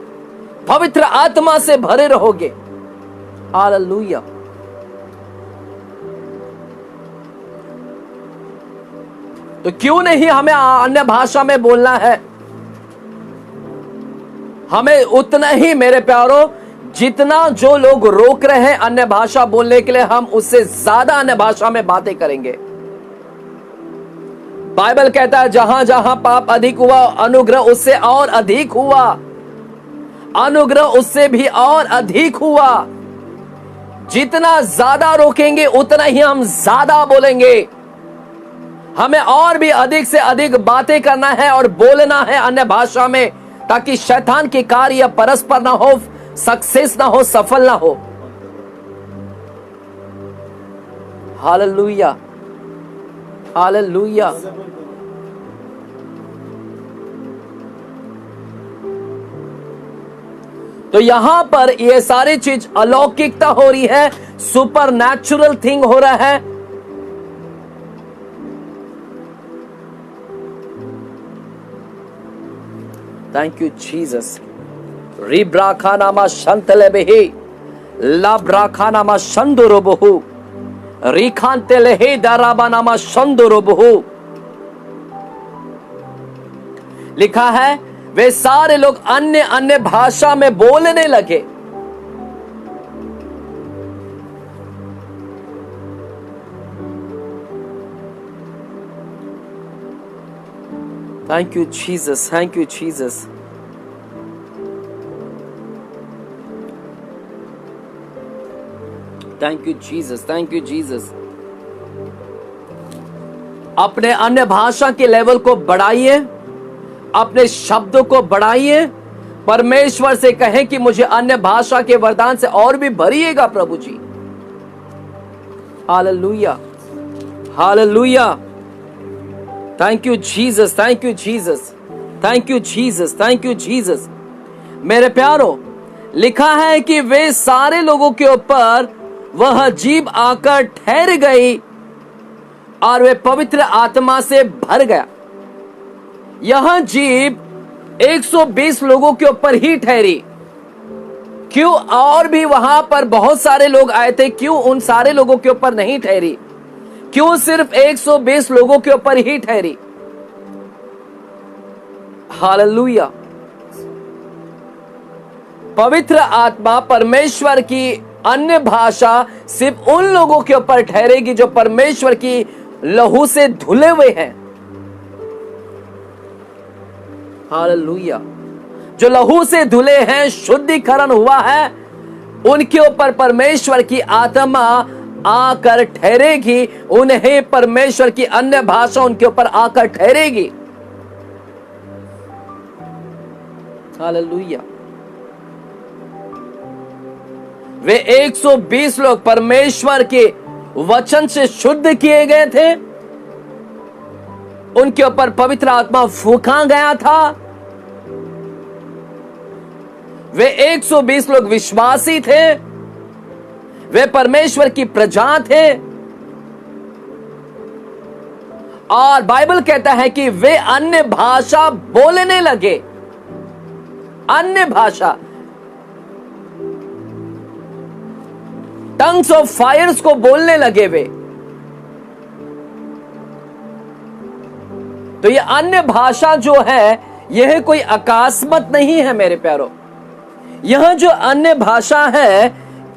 पवित्र आत्मा से भरे रहोगे। हालेलुया। तो क्यों नहीं हमें अन्य भाषा में बोलना है? हमें उतना ही मेरे प्यारो, जितना जो लोग रोक रहे हैं अन्य भाषा बोलने के लिए, हम उससे ज्यादा अन्य भाषा में बातें करेंगे। बाइबल कहता है जहां जहां पाप अधिक हुआ, अनुग्रह उससे और अधिक हुआ। अनुग्रह उससे भी और अधिक हुआ। जितना ज्यादा रोकेंगे उतना ही हम ज्यादा बोलेंगे। हमें और भी अधिक से अधिक बातें करना है और बोलना है अन्य भाषा में, ताकि शैतान के कार्य परस्पर ना हो, सक्सेस ना हो, सफल ना हो। Hallelujah, hallelujah. तो यहां पर ये सारी चीज अलौकिकता हो रही है, सुपर नेचुरल थिंग हो रहा है। Thank you Jesus. रिब्राखानामा शंतलेबेहि लाब्राखानामा शंदुरोबहु रिखांतेलेहि दराबानामा शंदुरोबहु। लिखा है वे सारे लोग अन्य अन्य भाषा में बोलने लगे। Thank you Jesus, thank you Jesus. Thank you Jesus, thank you Jesus. अपने अन्य भाषा के लेवल को बढ़ाइए, अपने शब्दों को बढ़ाइए। परमेश्वर से कहें कि मुझे अन्य भाषा के वरदान से और भी भरिएगा प्रभु जी। Hallelujah, hallelujah. Thank you Jesus, thank you Jesus, thank you Jesus, thank you Jesus. मेरे प्यारो, लिखा है कि वे सारे लोगों के ऊपर वह जीभ आकर ठहर गई और वे पवित्र आत्मा से भर गया। यह जीभ 120 लोगों के ऊपर ही ठहरी। क्यों? और भी वहां पर बहुत सारे लोग आए थे, क्यों उन सारे लोगों के ऊपर नहीं ठहरी? क्यों सिर्फ 120 लोगों के ऊपर ही ठहरी? हालेलुया। पवित्र आत्मा, परमेश्वर की अन्य भाषा सिर्फ उन लोगों के ऊपर ठहरेगी जो परमेश्वर की लहू से धुले हुए हैं, हालेलुया। जो लहू से धुले हैं, शुद्धिकरण हुआ है, उनके ऊपर परमेश्वर की आत्मा आकर ठहरेगी। उन्हें परमेश्वर की अन्य भाषा उनके ऊपर आकर ठहरेगी। हालेलुया। वे 120 लोग परमेश्वर के वचन से शुद्ध किए गए थे। उनके ऊपर पवित्र आत्मा फूंका गया था। वे 120 लोग विश्वासी थे। वे परमेश्वर की प्रजा थे। और बाइबल कहता है कि वे अन्य भाषा बोलने लगे। अन्य भाषा, टंग्स ऑफ फायर्स को बोलने लगे वे। तो ये अन्य भाषा जो है, यह कोई अकस्मात नहीं है मेरे प्यारों। यह जो अन्य भाषा है,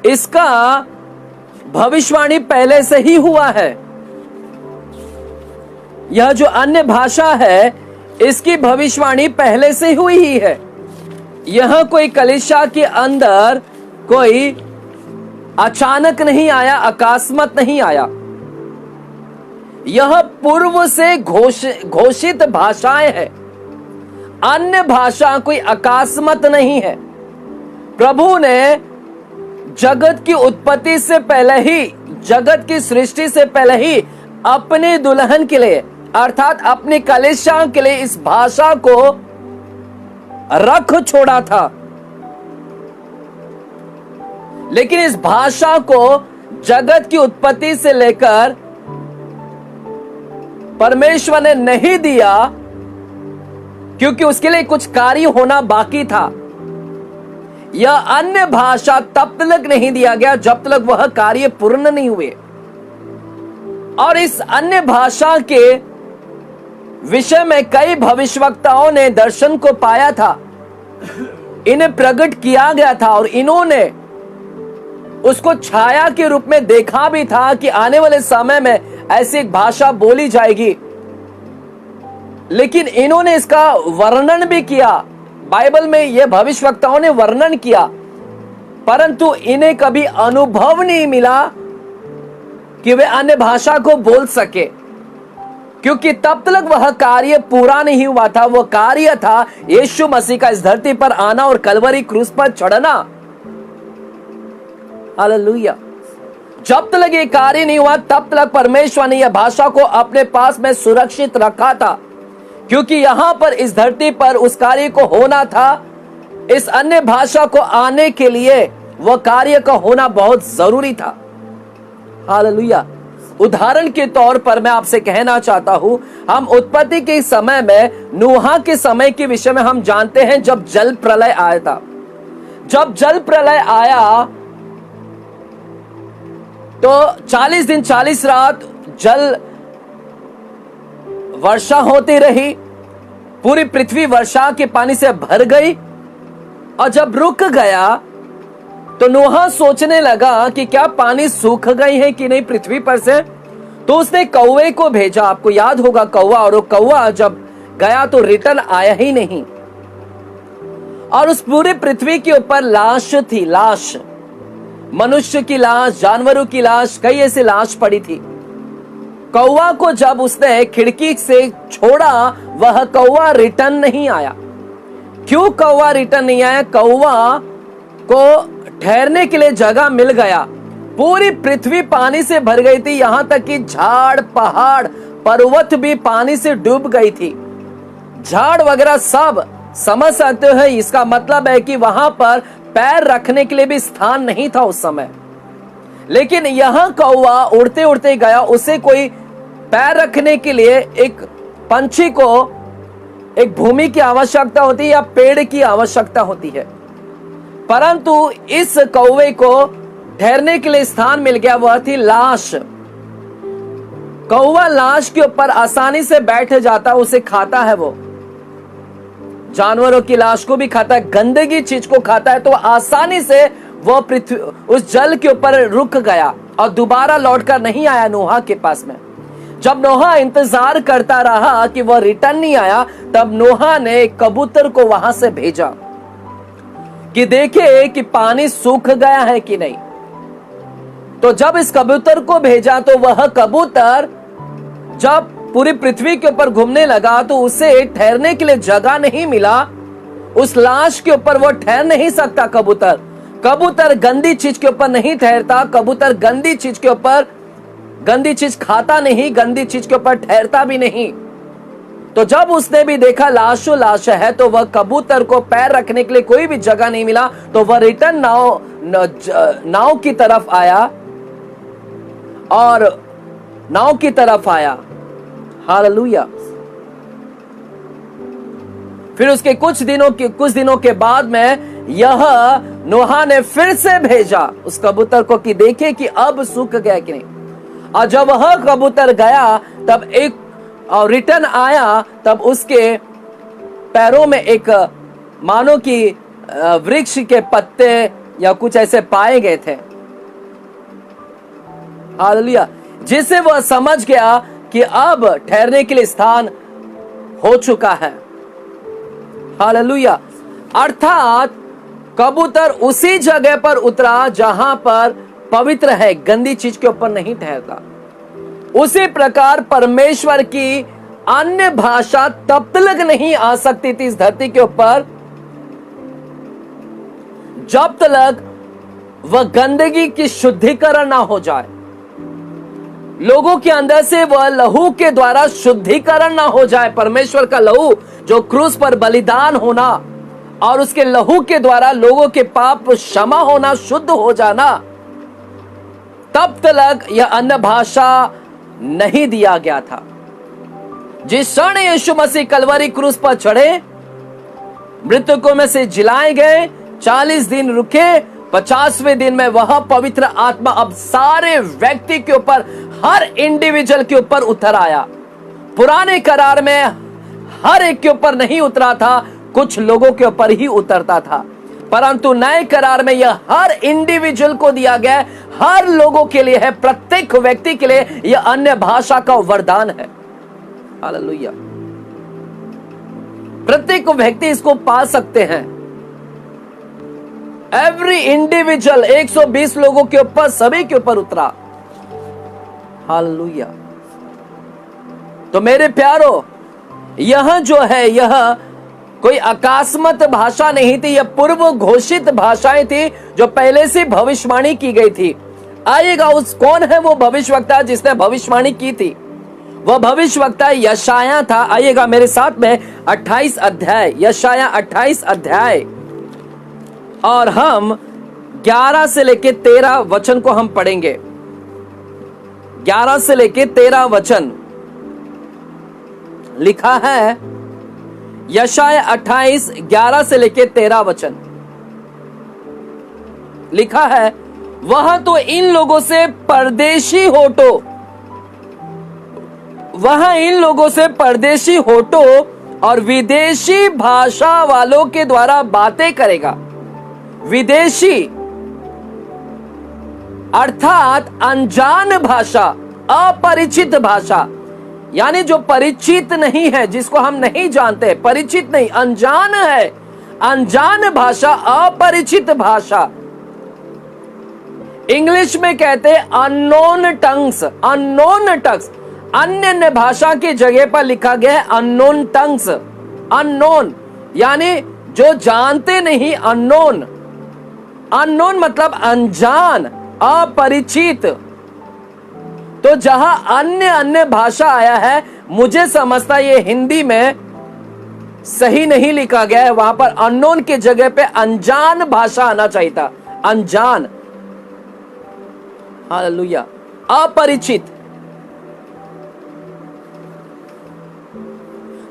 इसका भविष्यवाणी पहले से ही हुआ है। यह जो अन्य भाषा है, इसकी भविष्यवाणी पहले से हुई ही है। यह कोई कलीसिया के अंदर कोई अचानक नहीं आया, अकस्मात नहीं आया। यह पूर्व से घोषित भाषाएं हैं। अन्य भाषा कोई अकस्मात नहीं है। प्रभु ने जगत की उत्पत्ति से पहले ही, जगत की सृष्टि से पहले ही अपने दुल्हन के लिए, अर्थात अपने कलीसिया के लिए इस भाषा को रख छोड़ा था। लेकिन इस भाषा को जगत की उत्पत्ति से लेकर परमेश्वर ने नहीं दिया, क्योंकि उसके लिए कुछ कार्य होना बाकी था। यह अन्य भाषा तब तक नहीं दिया गया जब तक वह कार्य पूर्ण नहीं हुए। और इस अन्य भाषा के विषय में कई भविष्यवक्ताओं ने दर्शन को पाया था। इन्हें प्रकट किया गया था और इन्होंने उसको छाया के रूप में देखा भी था कि आने वाले समय में ऐसी एक भाषा बोली जाएगी। लेकिन इन्होंने इसका वर्णन भी किया। बाइबल में यह भविष्यवक्ताओं ने वर्णन किया, परंतु इन्हें कभी अनुभव नहीं मिला कि वे अन्य भाषा को बोल सके, क्योंकि तब तक वह कार्य पूरा नहीं हुआ था। वह कार्य था यीशु मसीह का इस धरती पर आना और कलवरी क्रूस पर चढ़ना। हालेलुया। जब तक ये कार्य नहीं हुआ, तब तक परमेश्वर ने यह भाषा को अपने पास में सुरक्षित रखा था, क्योंकि यहां पर इस धरती पर उस कार्य को होना था। इस अन्य भाषा को आने के लिए वह कार्य का होना बहुत जरूरी था। हालेलुया। उदाहरण के तौर पर मैं आपसे कहना चाहता हूं, हम उत्पत्ति के समय में, नूहा के समय के विषय में हम जानते हैं, जब जल प्रलय आया था। जब जल प्रलय आया तो 40 दिन 40 रात जल वर्षा होती रही। पूरी पृथ्वी वर्षा के पानी से भर गई। और जब रुक गया तो नूहा सोचने लगा कि क्या पानी सूख गई है कि नहीं पृथ्वी पर से। तो उसने कौवे को भेजा। आपको याद होगा कौवा। और वो कौवा जब गया तो रिटर्न आया ही नहीं। और उस पूरी पृथ्वी के ऊपर लाश थी, लाश, मनुष्य की लाश, जानवरों की लाश, कई ऐसी लाश पड़ी थी। कौवा को जब उसने खिड़की से छोड़ा, वह कौवा रिटर्न नहीं आया। क्यों कौवा रिटर्न नहीं आया? कौवा को ठहरने के लिए जगह मिल गया। पूरी पृथ्वी पानी से भर गई थी, यहां तक कि झाड़, पहाड़, पर्वत भी पानी से डूब गई थी। झाड़ वगैरह सब समझ सकते हैं। इसका मतलब है कि वहां पर पैर रखने के लिए भी स्थान नहीं था उस समय। लेकिन यहां कौवा उड़ते उड़ते गया। उसे कोई पैर रखने के लिए, एक पंछी को एक भूमि की आवश्यकता होती है या पेड़ की आवश्यकता होती है, परंतु इस कौवे को ठहरने के लिए स्थान मिल गया। वह थी लाश। कौवा लाश के ऊपर आसानी से बैठ जाता, उसे खाता है। वो जानवरों की लाश को भी खाता है, गंदगी चीज को खाता है। तो आसानी से वह पृथ्वी, उस जल के ऊपर रुक गया और दोबारा लौटकर नहीं आया नूहा के पास में। जब नोहा इंतजार करता रहा कि वह रिटर्न नहीं आया, तब नोहा ने एक कबूतर को वहां से भेजा कि देखे कि पानी सूख गया है कि नहीं। तो जब इस कबूतर को भेजा तो वह कबूतर जब पूरी पृथ्वी के ऊपर घूमने लगा तो उसे ठहरने के लिए जगह नहीं मिला। उस लाश के ऊपर वो ठहर नहीं सकता। कबूतर गंदी चीज के ऊपर नहीं ठहरता। कबूतर गंदी चीज के ऊपर गंदी चीज खाता नहीं, गंदी चीज के ऊपर ठहरता भी नहीं। तो जब उसने भी देखा लाशों लाश है, तो वह कबूतर को पैर रखने के लिए कोई भी जगह नहीं मिला, तो वह रिटर्न नाव की तरफ आया और नाव की तरफ आया। हालेलुया। फिर उसके कुछ दिनों के बाद में यह नोहा ने फिर से भेजा उस कबूतर को कि देखे कि अब सूख गया कि नहीं। और जब वह कबूतर गया तब एक और रिटर्न आया, तब उसके पैरों में एक मानो कि वृक्ष के पत्ते या कुछ ऐसे पाए गए थे। हालेलुया। जिससे वह समझ गया कि अब ठहरने के लिए स्थान हो चुका है। हालेलुया। अर्थात कबूतर उसी जगह पर उतरा जहां पर पवित्र है, गंदी चीज के ऊपर नहीं ठहरता। उसी प्रकार परमेश्वर की अन्य भाषा तब तक नहीं आ सकती थी इस धरती के ऊपर जब तक वह गंदगी की शुद्धिकरण ना हो जाए, लोगों के अंदर से वह लहू के द्वारा शुद्धिकरण ना हो जाए। परमेश्वर का लहू जो क्रूस पर बलिदान होना और उसके लहू के द्वारा लोगों के पाप क्षमा होना, शुद्ध हो जाना, तब तक यह अन्य भाषा नहीं दिया गया था। जिस क्षण यीशु मसीह कलवरी क्रूस पर चढ़े, मृतकों में से जिलाए गए, 40 दिन रुके, 50वें दिन में वह पवित्र आत्मा अब सारे व्यक्ति के ऊपर, हर इंडिविजुअल के ऊपर उतर आया। पुराने करार में हर एक के ऊपर नहीं उतरा था, कुछ लोगों के ऊपर ही उतरता था, परंतु नए करार में यह हर इंडिविजुअल को दिया गया, हर लोगों के लिए है, प्रत्येक व्यक्ति के लिए यह अन्य भाषा का वरदान है। हालेलुया। प्रत्येक व्यक्ति इसको पा सकते हैं। एवरी इंडिविजुअल 120 लोगों के ऊपर, सभी के ऊपर उतरा। हालेलुया। तो मेरे प्यारो, यह जो है, यह कोई अकस्मात भाषा नहीं थी, यह पूर्व घोषित भाषाएं थी जो पहले से भविष्यवाणी की गई थी। आइएगा, उस कौन है वो भविष्यवक्ता जिसने भविष्यवाणी की थी? वह भविष्यवक्ता यशायाह था। आइएगा मेरे साथ में 28 अध्याय, यशायाह 28 अध्याय, और हम 11 से लेके 13 वचन को हम पढ़ेंगे। 11 से लेके 13 वचन लिखा है। यशायाह 28 11 से लेके 13 वचन लिखा है, वह तो इन लोगों से परदेशी होटो, वह इन लोगों से परदेशी होटो और विदेशी भाषा वालों के द्वारा बातें करेगा। विदेशी अर्थात अनजान भाषा, अपरिचित भाषा, यानी जो परिचित नहीं है, जिसको हम नहीं जानते, परिचित नहीं, अनजान है, अनजान भाषा, अपरिचित भाषा। इंग्लिश में कहते हैं अननोन टंग्स, अननोन टंग्स। अन्य भाषा की जगह पर लिखा गया है अननोन टंग्स। अननोन यानी जो जानते नहीं, अननोन। अननोन मतलब अनजान, अपरिचित। तो जहां अन्य भाषा आया है, मुझे समझता ये हिंदी में सही नहीं लिखा गया है, वहां पर अननोन की जगह पे अनजान भाषा आना चाहिए था। अनजान, हालेलुया, अपरिचित।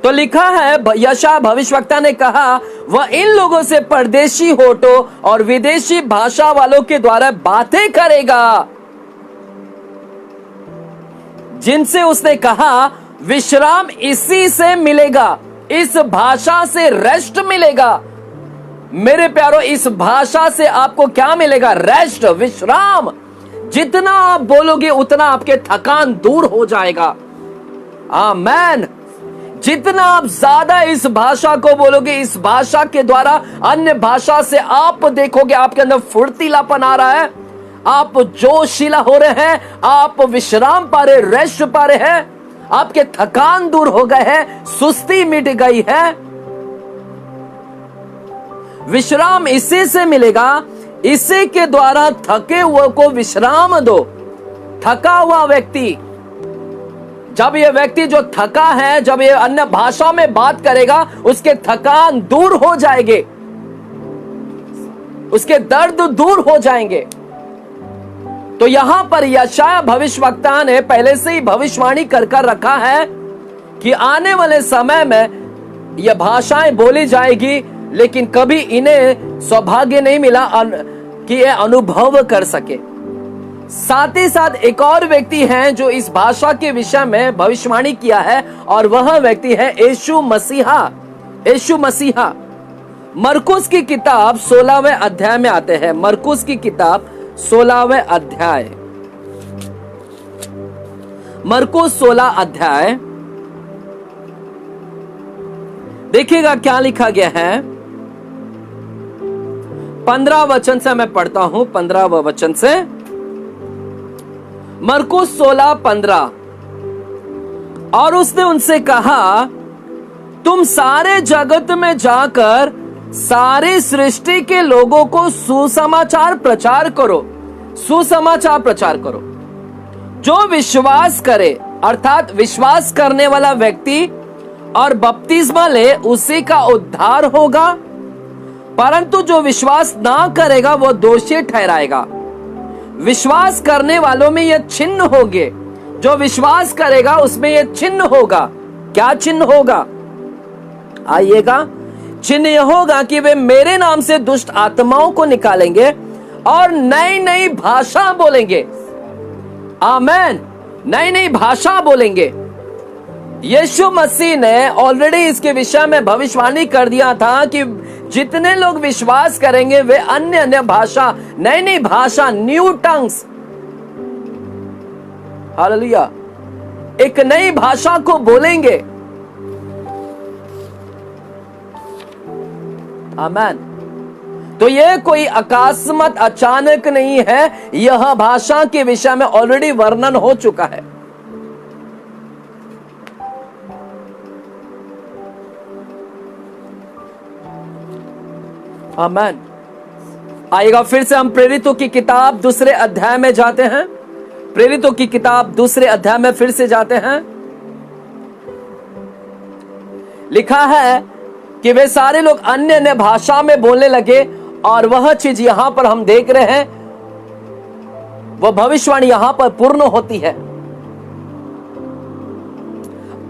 तो लिखा है, यशायाह भविष्यवक्ता ने कहा, वह इन लोगों से परदेशी होठों और विदेशी भाषा वालों के द्वारा बातें करेगा, जिनसे उसने कहा विश्राम इसी से मिलेगा, इस भाषा से रेस्ट मिलेगा। मेरे प्यारो, इस भाषा से आपको क्या मिलेगा? रेस्ट, विश्राम। जितना आप बोलोगे उतना आपके थकान दूर हो जाएगा। आमेन। जितना आप ज्यादा इस भाषा को बोलोगे, इस भाषा के द्वारा अन्य भाषा से आप देखोगे आपके अंदर फुर्तीलापन आ रहा है, आप जोशीला हो रहे हैं, आप विश्राम पा रहे, रेस्ट पा रहे हैं, आपके थकान दूर हो गए हैं, सुस्ती मिट गई है। विश्राम इसी से मिलेगा, इसी के द्वारा थके हुए को विश्राम दो। थका हुआ व्यक्ति, जब ये व्यक्ति जो थका है, जब ये अन्य भाषा में बात करेगा, उसके थकान दूर हो जाएंगे, उसके दर्द दूर हो जाएंगे। तो यहां पर यशायाह भविष्यवक्ता ने पहले से ही भविष्यवाणी कर रखा है कि आने वाले समय में यह भाषाएं बोली जाएगी, लेकिन कभी इन्हें सौभाग्य नहीं मिला कि ये अनुभव कर सके। साथ ही साथ एक और व्यक्ति हैं जो इस भाषा के विषय में भविष्यवाणी किया है, और वह व्यक्ति है यीशु मसीहा। यीशु मसीहा मरकुस की किताब 16वें अध्याय में आते हैं। मरकुस की किताब 16वें अध्याय, मरकुस 16 अध्याय, देखिएगा क्या लिखा गया है। 15 वचन से मैं पढ़ता हूं, 15 वचन से। मरकुस 16:15। और उसने उनसे कहा, तुम सारे जगत में जाकर सारी सृष्टि के लोगों को सुसमाचार प्रचार करो। सुसमाचार प्रचार करो। जो विश्वास करे, अर्थात विश्वास करने वाला व्यक्ति और बपतिस्मा ले, उसी का उद्धार होगा, परंतु जो विश्वास ना करेगा वो दोषी ठहराएगा। विश्वास करने वालों में यह चिन्ह होंगे, जो विश्वास करेगा उसमें यह चिन्ह होगा। क्या चिन्ह होगा? आइएगा। चिन्ह यह होगा कि वे मेरे नाम से दुष्ट आत्माओं को निकालेंगे और नई नई भाषा बोलेंगे। आमेन। नई नई भाषा बोलेंगे। यीशु मसीह ने ऑलरेडी इसके विषय में भविष्यवाणी कर दिया था कि जितने लोग विश्वास करेंगे वे अन्य अन्य भाषा, नई नई भाषा, न्यू टंग्स, हालेलुया, एक नई भाषा को बोलेंगे। आमेन। तो यह कोई अकस्मात अचानक नहीं है, यह भाषा के विषय में ऑलरेडी वर्णन हो चुका है। आमेन। आएगा। फिर से हम प्रेरितों की किताब 2 अध्याय में जाते हैं। प्रेरितों की किताब 2 अध्याय में फिर से जाते हैं। लिखा है कि वे सारे लोग अन्य अन्य भाषा में बोलने लगे, और वह चीज यहां पर हम देख रहे हैं, वह भविष्यवाणी यहां पर पूर्ण होती है।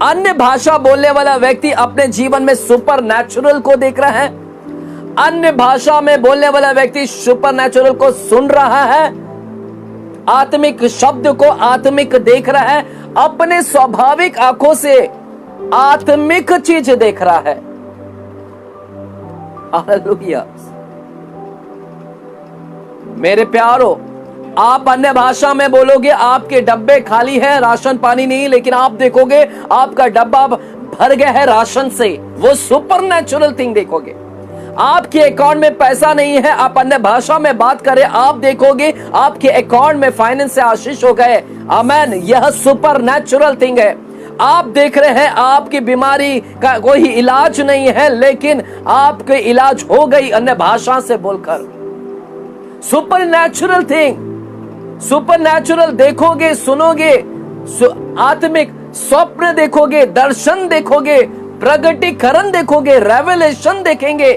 अन्य भाषा बोलने वाला व्यक्ति अपने जीवन में सुपर नेचुरल को देख रहा है। अन्य भाषा में बोलने वाला व्यक्ति सुपर नेचुरल को सुन रहा है, आत्मिक शब्द को आत्मिक देख रहा है, अपने स्वाभाविक आंखों से आत्मिक चीज देख रहा है। हालेलुया। मेरे प्यारो, आप अन्य भाषा में बोलोगे, आपके डब्बे खाली है, राशन पानी नहीं, लेकिन आप देखोगे आपका डब्बा भर गया है राशन से। वो सुपर नेचुरल थिंग देखोगे। आपके अकाउंट में पैसा नहीं है, आप अन्य भाषा में बात करें, आप देखोगे आपके अकाउंट में फाइनेंस से आशीष हो गए। आमेन। यह सुपर नेचुरल थिंग है। आप देख रहे हैं आपकी बीमारी का कोई इलाज नहीं है, लेकिन आपके इलाज हो गई अन्य भाषा से बोलकर। Super natural thing. Super natural देखोगे, सुनोगे, आत्मिक स्वप्न देखोगे, दर्शन देखोगे, प्रगटीकरण देखोगे, रेवलेशन देखेंगे,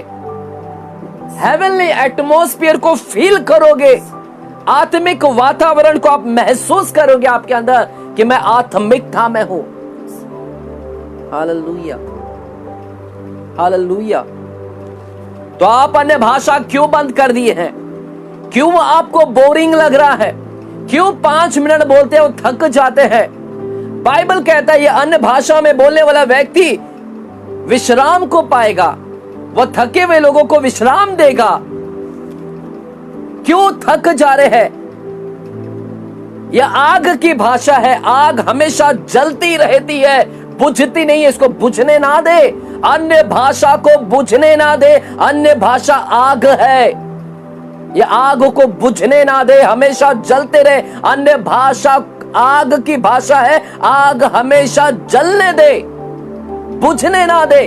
हेवनली एटमॉस्फेयर को फील करोगे, आत्मिक वातावरण को आप महसूस करोगे आपके अंदर कि मैं आत्मिकता में हूं। Hallelujah, hallelujah. तो आप अन्य भाषा क्यों बंद कर दिए हैं? क्यों आपको बोरिंग लग रहा है? क्यों 5 मिनट बोलते हो थक जाते हैं? बाइबल कहता है ये अन्य भाषा में बोलने वाला व्यक्ति विश्राम को पाएगा, वह थके हुए लोगों को विश्राम देगा। क्यों थक जा रहे हैं? यह आग की भाषा है। आग हमेशा जलती रहती है, बुझती नहीं है। इसको बुझने ना दे, अन्य भाषा को बुझने ना दे। अन्य भाषा आग है, ये आग को बुझने ना दे, हमेशा जलते रहे। अन्य भाषा आग की भाषा है, आग हमेशा जलने दे, बुझने ना दे।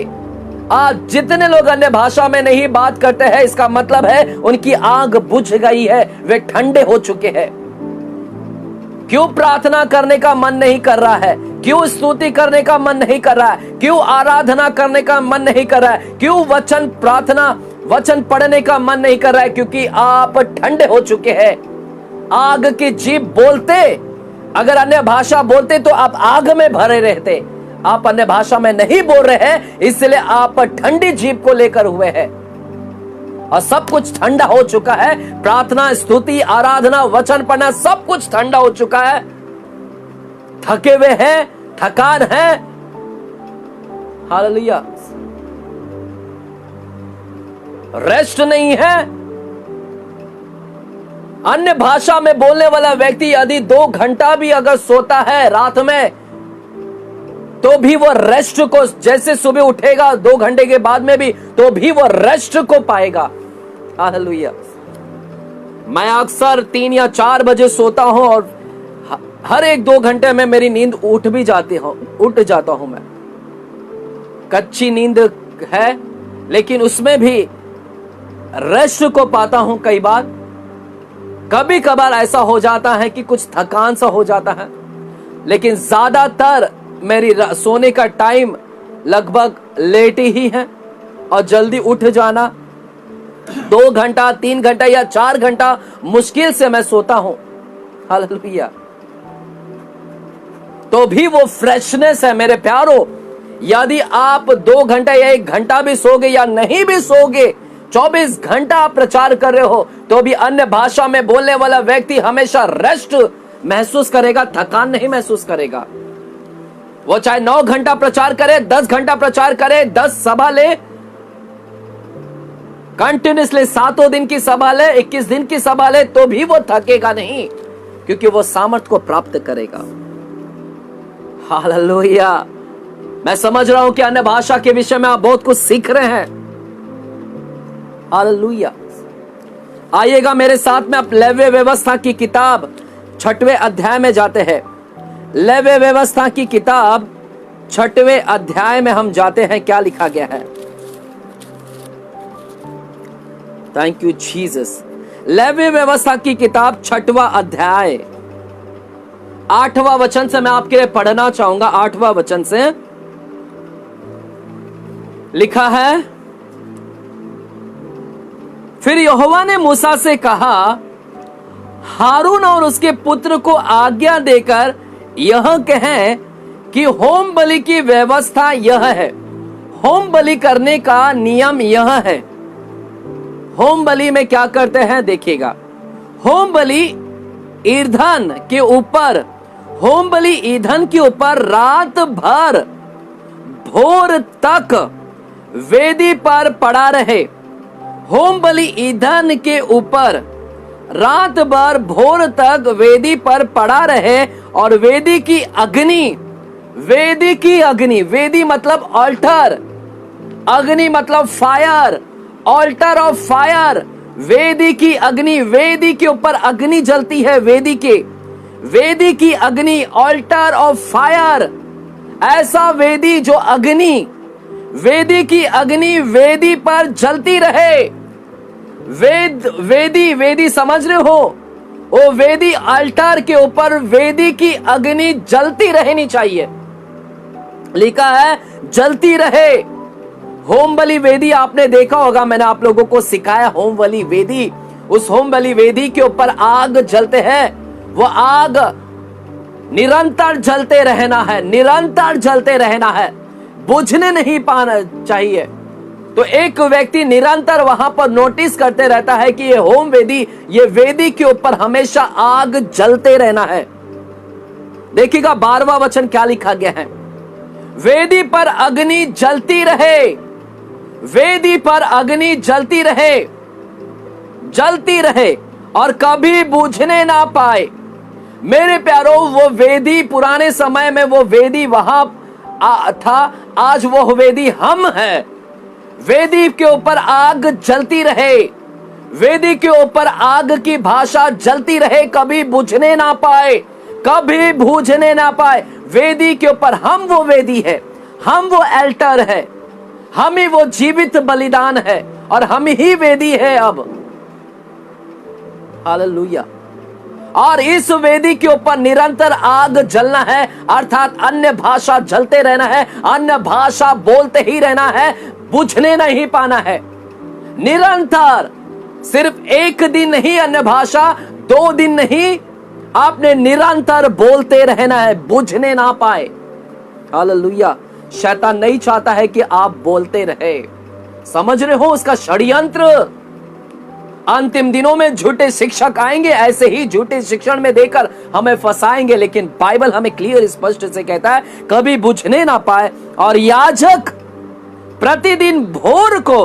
आज जितने लोग अन्य भाषा में नहीं बात करते हैं, इसका मतलब है उनकी आग बुझ गई है, वे ठंडे हो चुके हैं। क्यों प्रार्थना करने का मन नहीं कर रहा है? क्यों स्तुति करने का मन नहीं कर रहा है? क्यों आराधना करने का मन नहीं कर रहा है? क्यों वचन पढ़ने का मन नहीं कर रहा है? क्योंकि आप ठंडे हो चुके हैं। आग की जीभ बोलते, अगर अन्य भाषा बोलते तो आप आग में भरे रहते। आप अन्य भाषा में नहीं बोल रहे हैं, इसलिए आप ठंडी जीभ को लेकर हुए हैं और सब कुछ ठंडा हो चुका है। प्रार्थना, स्तुति, आराधना, वचन पढ़ना, सब कुछ ठंडा हो चुका है। थके हुए हैं, थकान है। हालेलुया। रेस्ट नहीं है। अन्य भाषा में बोलने वाला व्यक्ति यदि 2 घंटा भी अगर सोता है रात में, तो भी वो रेस्ट को, जैसे सुबह उठेगा 2 घंटे के बाद में भी, तो भी वो रेस्ट को पाएगा। हालेलुया। मैं अक्सर 3 या 4 बजे सोता हूं और हर 1-2 घंटे में मेरी नींद उठ जाता हूं। मैं कच्ची नींद है, लेकिन उसमें भी रेस्ट को पाता हूं। कभी कभार ऐसा हो जाता है कि कुछ थकान सा हो जाता है, लेकिन ज्यादातर मेरी सोने का टाइम लगभग लेट ही है और जल्दी उठ जाना। 2 घंटा, 3 घंटा या 4 घंटा मुश्किल से मैं सोता हूं। हालेलुया। तो भी वो फ्रेशनेस है मेरे प्यारो। यदि आप 2 घंटा या 1 घंटा भी सोगे या नहीं भी सोगे, 24 घंटा आप प्रचार कर रहे हो, तो भी अन्य भाषा में बोलने वाला व्यक्ति हमेशा रेस्ट महसूस करेगा, थकान नहीं महसूस करेगा। वो चाहे 9 घंटा प्रचार करे, 10 घंटा प्रचार करे, 10 सभा ले, कंटिन्यूसली 7 दिन की सभा ले, 21 दिन की सभा ले, तो भी वो थकेगा नहीं, क्योंकि वो सामर्थ को प्राप्त करेगा। हालेलुया। मैं समझ रहा हूं कि अन्य भाषा के विषय में आप बहुत कुछ सीख रहे हैं। हालेलुया। आइएगा मेरे साथ में, आप लेव्य व्यवस्था की किताब 6वें अध्याय में जाते हैं। लेव्य व्यवस्था की किताब 6वें अध्याय में हम जाते हैं। क्या लिखा गया है? Thank you Jesus. लेव्य व्यवस्था की किताब 6वां अध्याय 8वां वचन से मैं आपके लिए पढ़ना चाहूंगा। 8वां वचन से लिखा है, फिर यहोवा ने मूसा से कहा, हारून और उसके पुत्र को आज्ञा देकर यह कहें कि होम बलि की व्यवस्था यह है। होम बलि करने का नियम यह है। होम बलि में क्या करते हैं देखिएगा। होम बलि ईंधन के ऊपर रात भर भोर तक वेदी पर पड़ा रहे। होम बलि ईंधन के ऊपर रात भर भोर तक वेदी पर पड़ा रहे और वेदी की अग्नि, वेदी मतलब ऑल्टर, अग्नि मतलब फायर, ऑल्टर ऑफ फायर, वेदी की अग्नि, वेदी के ऊपर अग्नि जलती है, वेदी की अग्नि, ऑल्टर ऑफ फायर। ऐसा वेदी जो अग्नि, वेदी की अग्नि वेदी पर जलती रहे। वेदी समझ रहे हो? वो वेदी अल्टार के ऊपर वेदी की अग्नि जलती रहनी चाहिए। लिखा है जलती रहे। होम बलि वेदी आपने देखा होगा, मैंने आप लोगों को सिखाया होम बलि वेदी। उस होम बलि वेदी के ऊपर आग जलते हैं। वो आग निरंतर जलते रहना है, निरंतर जलते रहना है, बुझने नहीं पाना चाहिए। तो एक व्यक्ति निरंतर वहां पर नोटिस करते रहता है कि ये होम वेदी, ये वेदी के ऊपर हमेशा आग जलते रहना है। देखिएगा 12वां वचन क्या लिखा गया है, वेदी पर अग्नि जलती रहे, वेदी पर अग्नि जलती रहे और कभी बुझने ना पाए। मेरे प्यारो, वो वेदी पुराने समय में वो वेदी वहां था, आज वो वेदी हम हैं। वेदी के ऊपर आग जलती रहे, वेदी के ऊपर आग की भाषा जलती रहे, कभी बुझने ना पाए, कभी बुझने ना पाए। वेदी के ऊपर हम वो वेदी है, हम वो एल्टर है, हम ही वो जीवित बलिदान है और हम ही वेदी है अब। हालेलुया। और इस वेदी के ऊपर निरंतर आग जलना है, अर्थात अन्य भाषा जलते रहना है, अन्य भाषा बोलते ही रहना है, बुझने नहीं पाना है। निरंतर, सिर्फ एक दिन नहीं अन्य भाषा, 2 दिन नहीं, आपने निरंतर बोलते रहना है, बुझने ना पाए। हालेलुया। शैतान नहीं चाहता है कि आप बोलते रहे। समझ रहे हो उसका षड्यंत्र? अंतिम दिनों में झूठे शिक्षक आएंगे, ऐसे ही झूठे शिक्षण में देकर हमें फंसाएंगे, लेकिन बाइबल हमें क्लियर स्पष्ट से कहता है कभी बुझने ना पाए। और याजक प्रतिदिन भोर को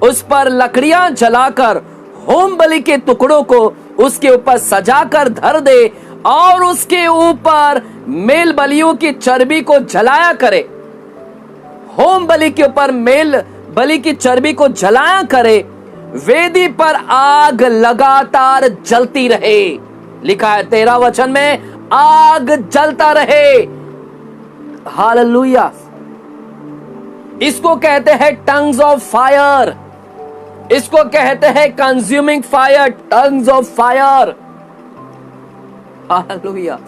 उस पर लकड़ियां जलाकर होम बलि के टुकड़ों को उसके ऊपर सजाकर धर दे और उसके ऊपर मेल बलियों की चर्बी को जलाया करे। होम बलि के ऊपर मेल बलि की चर्बी को जलाया करे। वेदी पर आग लगातार जलती रहे। लिखा है 13 वचन में, आग जलता रहे। हालेलुया। इसको कहते हैं टंग्स ऑफ फायर, इसको कहते हैं consuming fire, tongues of fire. Hallelujah.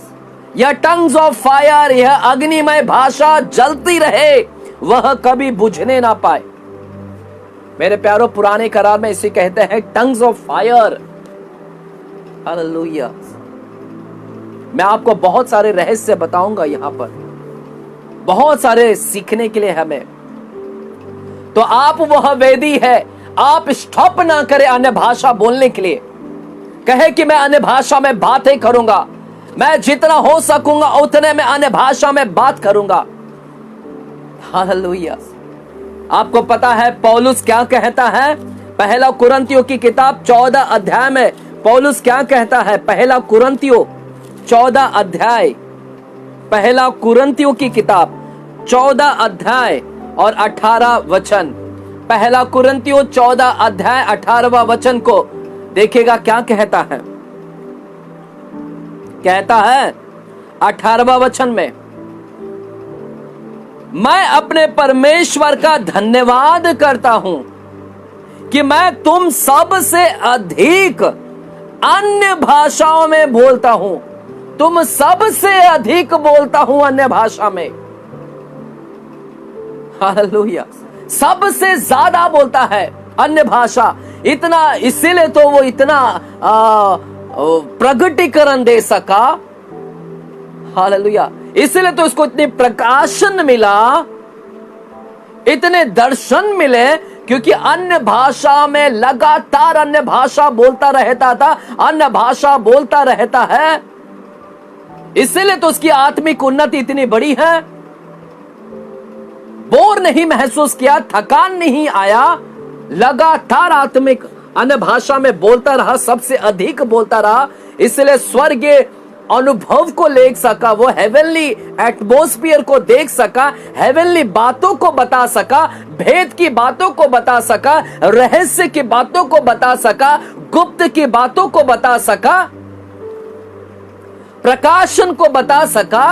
यह टंग्स ऑफ फायर, यह अग्निमय भाषा जलती रहे, वह कभी बुझने ना पाए। मेरे प्यारो, पुराने करार में इसे कहते हैं टंग्स ऑफ फायर। हालेलुया। मैं आपको बहुत सारे रहस्य बताऊंगा यहां पर, बहुत सारे सीखने के लिए हमें। तो आप वह वेदी है, आप स्टॉप ना करें अन्य भाषा बोलने के लिए। कहे कि मैं अन्य भाषा में बातें करूंगा, मैं जितना हो सकूंगा उतने में अन्य भाषा में बात करूंगा। हालेलुया। आपको पता है पौलुस क्या कहता है? पहला कुरिन्थियों की किताब 14 अध्याय में पौलुस क्या कहता है? पहला कुरिन्थियों 14 अध्याय, पहला कुरिन्थियों की किताब 14 अध्याय और 18 वचन। पहला कुरिन्थियों 14 अध्याय 18वां वचन को देखिएगा क्या कहता है। कहता है 18वां वचन में, मैं अपने परमेश्वर का धन्यवाद करता हूं कि मैं तुम सब से अधिक अन्य भाषाओं में बोलता हूं। तुम सब से अधिक बोलता हूं अन्य भाषा में। हालेलुया। सबसे ज्यादा बोलता है अन्य भाषा। इतना, इसीलिए तो वो इतना प्रगटीकरण दे सका। हालेलुया। इसलिए तो इसको इतने प्रकाशन मिला, इतने दर्शन मिले, क्योंकि अन्य भाषा में लगातार अन्य भाषा बोलता रहता था, अन्य भाषा बोलता रहता है। इसलिए तो उसकी आत्मिक उन्नति इतनी बड़ी है। बोर नहीं महसूस किया, थकान नहीं आया, लगातार आत्मिक अन्य भाषा में बोलता रहा, सबसे अधिक बोलता रहा। इसलिए स्वर्गीय अनुभव को ले सका, वो हेवनली एटमॉस्फेयर को देख सका, हेवनली बातों को बता सका, भेद की बातों को बता सका, रहस्य की बातों को बता सका, गुप्त की बातों को बता सका, प्रकाशन को बता सका।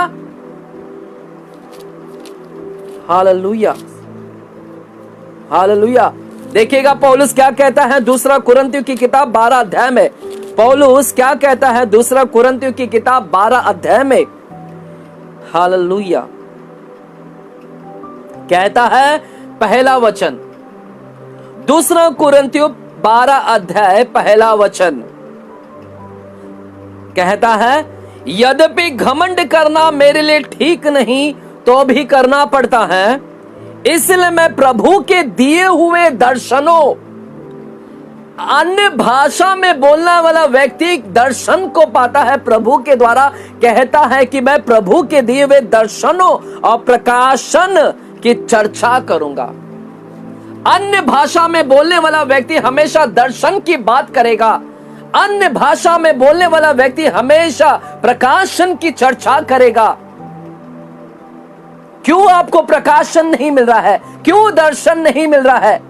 हालेलुया। हालेलुया। देखिएगा पौलुस क्या कहता है दूसरा कुरिन्थियों की किताब 12 अध्याय में। पौलुस क्या कहता है दूसरा कुरिन्थियों की किताब 12 अध्याय में? हालेलुया। कहता है पहला वचन, दूसरा कुरिन्थियों 12 अध्याय पहला वचन कहता है, यद्यपि घमंड करना मेरे लिए ठीक नहीं तो भी करना पड़ता है, इसलिए मैं प्रभु के दिए हुए दर्शनों, अन्य भाषा में बोलने वाला व्यक्ति दर्शन को पाता है प्रभु के द्वारा। कहता है कि मैं प्रभु के दिए हुए दर्शनों और प्रकाशन की चर्चा करूंगा। अन्य भाषा में बोलने वाला व्यक्ति हमेशा दर्शन की बात करेगा, अन्य भाषा में बोलने वाला व्यक्ति हमेशा प्रकाशन की चर्चा करेगा। क्यों आपको प्रकाशन नहीं मिल रहा है? क्यों दर्शन नहीं मिल रहा है?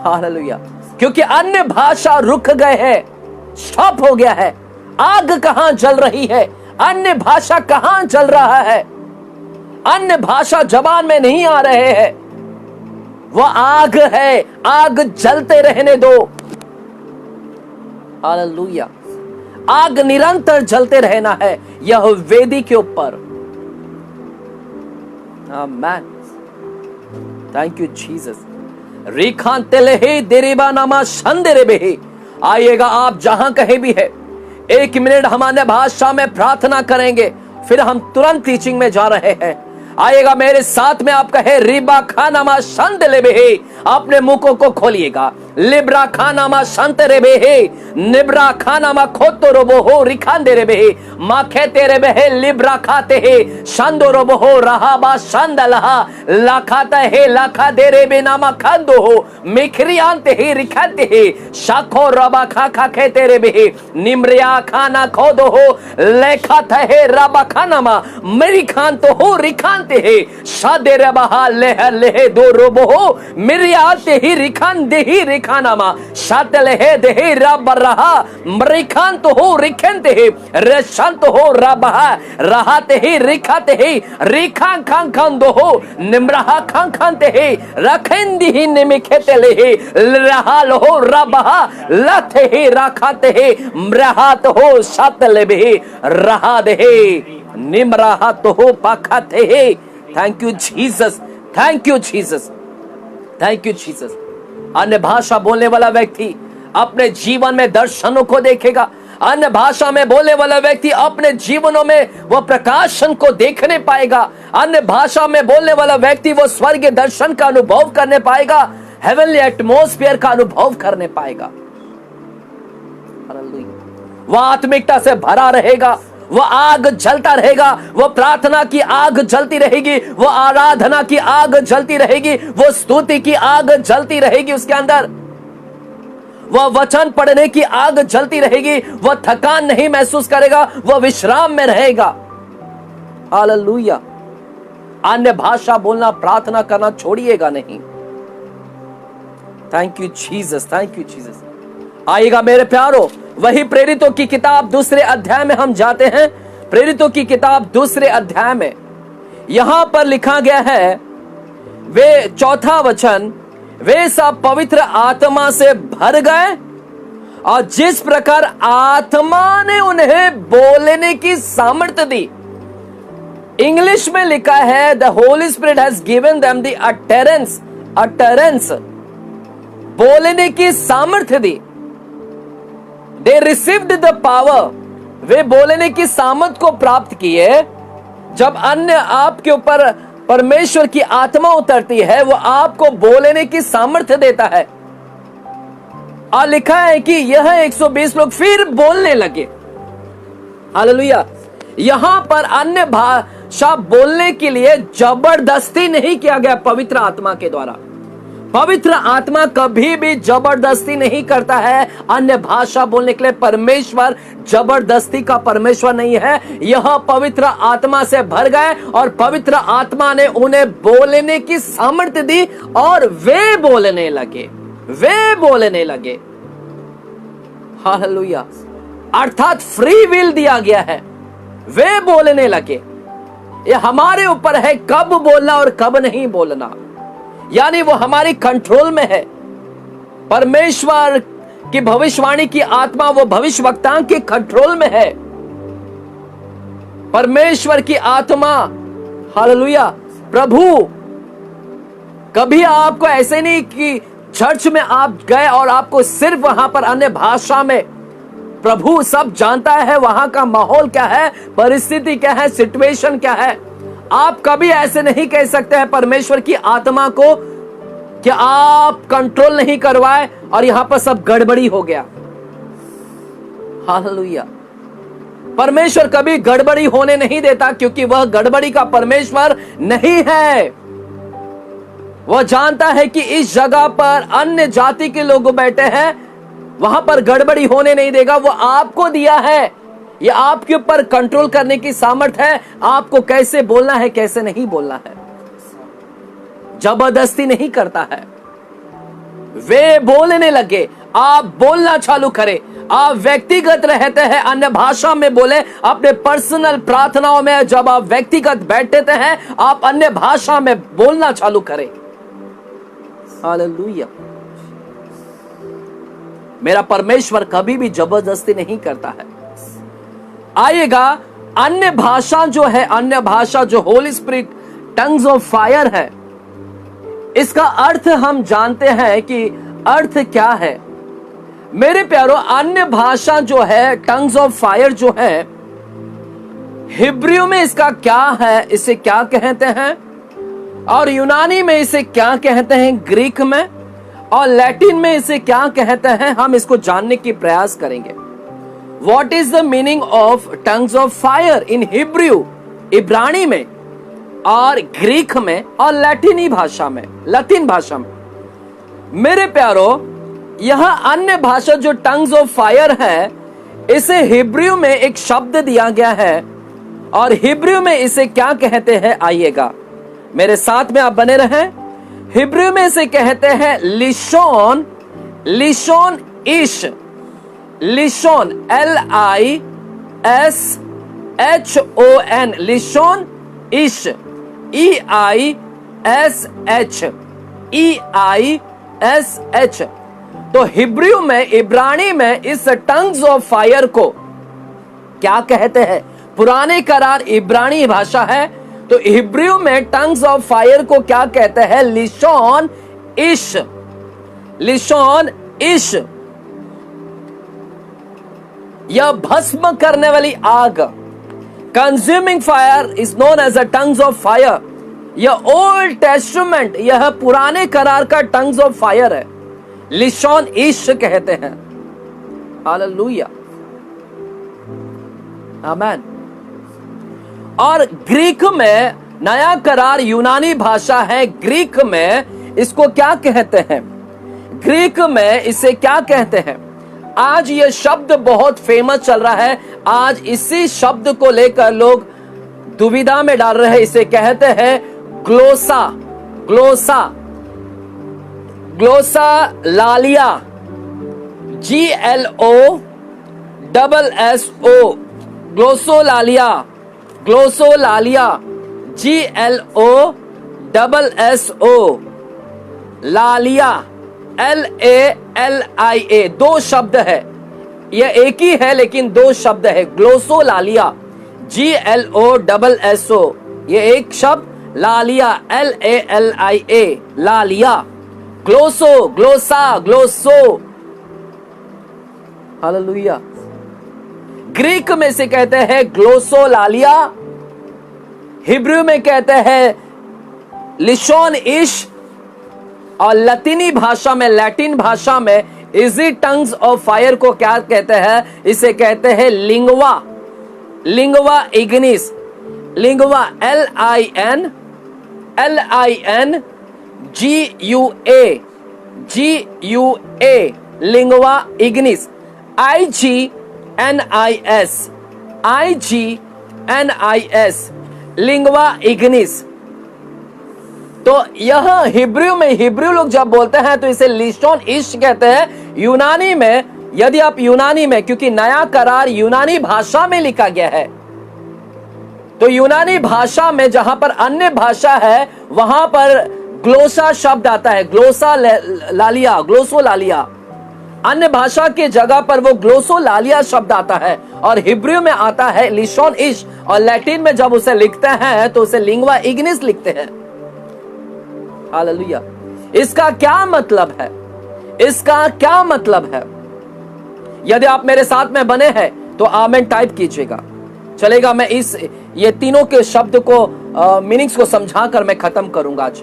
हालेलुया। क्योंकि अन्य भाषा रुक गए हैं, स्टॉप हो गया है। आग कहां जल रही है? अन्य भाषा कहां जल रहा है? अन्य भाषा जबान में नहीं आ रहे हैं। वह आग है, आग जलते रहने दो। हालेलुया। आग निरंतर जलते रहना है यह वेदी के ऊपर। आमीन। Thank you Jesus. रिखांतेलेहे देरेबा नामा शंदेरेबे। आइएगा आप जहां कहीं भी है, 1 मिनट हम अन्य भाषा में प्रार्थना करेंगे, फिर हम तुरंत टीचिंग में जा रहे हैं। आइएगा मेरे साथ में, आप कहे रिबा खानामा शांत लेबे। अपने मुखों को खोलिएगा। लिब्रा खानामा शांत रेबे, निब्रा खानामा खोतो रोबो हो रिखांदे रेबे, माखे तेरे बहे लिब्रा खाते है शांदो रोबो हो रहाबा शांदलहा लाखाता है लाखा दे रेबे नामा खांदो हो मिखरी आंते ही रिखाते है शाखो रबा खा खा खे तेरे बहे निम्रिया खाना खोदो हो लेखाता है रबा खानामा मेरी खान तो हो रिखांते है शादे रबहा लेह लेह दो रोबो हो मेरी आते ही रिखान दे ही रिखानामा शातले है दे ही रब रहा मरिखान तो हो रिखेंते ही रेशान तो हो रबहा रहाते ही रिखाते ही रिखान खान खान दो हो निम्रहा खान खानते ही रखेंदी ही निमिखेते ले ही रहा लो हो रबहा लथे ही रखाते ही मृहात हो शातले भी रहा दे ही निम्रहा तो हो पाखाते ही। Thank you Jesus, thank you Jesus, thank you Jesus. अन्य भाषा बोलने वाला व्यक्ति अपने जीवन में दर्शनों को देखेगा। अन्य भाषा में बोलने वाला व्यक्ति अपने जीवनों में वह प्रकाशन को देखने पाएगा। अन्य भाषा में बोलने वाला व्यक्ति वो स्वर्गीय दर्शन का अनुभव करने पाएगा, हेवनली एटमॉस्फेयर का अनुभव करने पाएगा। वह आत्मिकता से भरा रहेगा, वह आग जलता रहेगा, वह प्रार्थना की आग जलती रहेगी, वह आराधना की आग जलती रहेगी, वह स्तुति की आग जलती रहेगी उसके अंदर, वह वचन पढ़ने की आग जलती रहेगी, वह थकान नहीं महसूस करेगा, वह विश्राम में रहेगा। हालेलुया। अन्य भाषा बोलना, प्रार्थना करना छोड़िएगा नहीं। Thank you Jesus, thank you Jesus. आइएगा मेरे प्यारो, वही प्रेरितों की किताब 2 अध्याय में हम जाते हैं। प्रेरितों की किताब 2 अध्याय में यहां पर लिखा गया है, वे 4 वचन, वे सब पवित्र आत्मा से भर गए और जिस प्रकार आत्मा ने उन्हें बोलने की सामर्थ्य दी। इंग्लिश में लिखा है, the Holi spirit has given them the utterance, बोलने की सामर्थ्य दी। They received the power, वे बोलने की सामर्थ को प्राप्त किए। जब अन्य आपके ऊपर परमेश्वर की आत्मा उतरती है, वो आपको बोलने की सामर्थ्य देता है। और लिखा है कि यह 120 लोग फिर बोलने लगे। हालेलुया। यहां पर अन्य भाषा बोलने के लिए जबरदस्ती नहीं किया गया पवित्र आत्मा के द्वारा। पवित्र आत्मा कभी भी जबरदस्ती नहीं करता है अन्य भाषा बोलने के लिए। परमेश्वर जबरदस्ती का परमेश्वर नहीं है। यह पवित्र आत्मा से भर गए और पवित्र आत्मा ने उन्हें बोलने की सामर्थ्य दी और वे बोलने लगे, वे बोलने लगे। हालेलुया। अर्थात फ्री विल दिया गया है, वे बोलने लगे। यह हमारे ऊपर है कब बोलना और कब नहीं बोलना, यानी वो हमारी कंट्रोल में है। परमेश्वर की भविष्यवाणी की आत्मा वो भविष्यवक्ताओं के कंट्रोल में है। परमेश्वर की आत्मा, हालेलुया, प्रभु कभी आपको ऐसे नहीं कि चर्च में आप गए और आपको सिर्फ वहां पर अन्य भाषा में, प्रभु सब जानता है वहां का माहौल क्या है, परिस्थिति क्या है, सिचुएशन क्या है। आप कभी ऐसे नहीं कह सकते हैं परमेश्वर की आत्मा को कि आप कंट्रोल नहीं करवाए और यहां पर सब गड़बड़ी हो गया। हालेलुया। परमेश्वर कभी गड़बड़ी होने नहीं देता, क्योंकि वह गड़बड़ी का परमेश्वर नहीं है। वह जानता है कि इस जगह पर अन्य जाति के लोग बैठे हैं वहां पर गड़बड़ी होने नहीं देगा। वो आपको दिया है, ये आपके ऊपर कंट्रोल करने की सामर्थ है, आपको कैसे बोलना है कैसे नहीं बोलना है। जबरदस्ती नहीं करता है। वे बोलने लगे, आप बोलना चालू करें। आप व्यक्तिगत रहते हैं, अन्य भाषा में बोले। अपने पर्सनल प्रार्थनाओं में जब आप व्यक्तिगत बैठते हैं, आप अन्य भाषा में बोलना चालू करें। हालेलुया। मेरा परमेश्वर कभी भी जबरदस्ती नहीं करता है। आइएगा, अन्य भाषा जो है, अन्य भाषा जो Holi spirit tongues of fire है, इसका अर्थ हम जानते हैं कि अर्थ क्या है। मेरे प्यारो, अन्य भाषा जो है, टंग्स ऑफ फायर जो है, हिब्रू में इसका क्या है, इसे क्या कहते हैं, और यूनानी में इसे क्या कहते हैं, ग्रीक में, और लैटिन में इसे क्या कहते हैं, हम इसको जानने की प्रयास करेंगे। What is the meaning of tongues of fire in Hebrew, इब्रानी में और ग्रीक में और लैटिनी भाषा में, लतीन भाषा में। मेरे प्यारो, यह अन्य भाषा जो टंग्स ऑफ फायर है, इसे हिब्रू में एक शब्द दिया गया है, और हिब्रू में इसे क्या कहते हैं, आइएगा मेरे साथ में आप बने रहें। हिब्रू में इसे कहते हैं लिशोन, लिशोन इश, लिशोन LISHON, लिशोन इश, EISH। तो हिब्रू में, इब्रानी में इस टंग्स ऑफ फायर को क्या कहते हैं? पुराने करार इब्रानी भाषा है, तो हिब्रू में टंग्स ऑफ फायर को क्या कहते हैं? लिशोन इश, लिशोन इश। यह भस्म करने वाली आग, consuming fire is known as a tongues of fire. यह ओल्ड टेस्टामेंट, यह पुराने करार का टंग्स ऑफ फायर है, लिशोन इश कहते हैं। हालेलुया, आमेन। और ग्रीक में नया करार यूनानी भाषा है, ग्रीक में इसको क्या कहते हैं? ग्रीक में इसे क्या कहते हैं? आज यह शब्द बहुत फेमस चल रहा है, आज इसी शब्द को लेकर लोग दुविधा में डाल रहे हैं। इसे कहते हैं ग्लोसा, ग्लोसा, ग्लोसा लालिया, GLOSSO, ग्लोसोलालिया, ग्लोसोलालिया, GLOSSO, लालिया, LALIA। दो शब्द है, यह एक ही है लेकिन दो शब्द है। ग्लोसोलालिया, GLOSSO, यह एक शब्द, लालिया, LALIA, लालिया। ग्लोसो, ग्लोसा, ग्लोसो। हालेलुया। ग्रीक में से कहते हैं ग्लोसोलालिया, हिब्रू में कहते हैं लिशोन इश, और लतीनी भाषा में, लैटिन भाषा में इजी टंग्स ऑफ फायर को क्या कहते हैं? इसे कहते हैं lingua, lingua Ignis, lingua LINGUA, lingua Ignis, IGNIS, lingua Ignis. तो यह हिब्रू में, हिब्रू लोग जब बोलते हैं तो इसे लिशोन इश कहते हैं। यूनानी में, यदि आप यूनानी में, क्योंकि नया करार यूनानी भाषा में लिखा गया है, तो यूनानी भाषा में जहां पर अन्य भाषा है वहां पर ग्लोसा शब्द आता है, ग्लोसा लालिया, ग्लोसोलालिया। अन्य भाषा के जगह पर वो ग्लोसोलालिया शब्द आता है, और हिब्रू में आता है लिशोन इश, और लैटिन में जब उसे लिखते हैं तो उसे लिंगवा इग्निस लिखते हैं। हालेलुया। इसका क्या मतलब है? इसका क्या मतलब है? यदि आप मेरे साथ में बने हैं तो आमेन टाइप कीजिएगा, चलेगा। मैं ये तीनों के शब्द को, मीनिंग्स को समझाकर मैं खत्म करूंगा आज।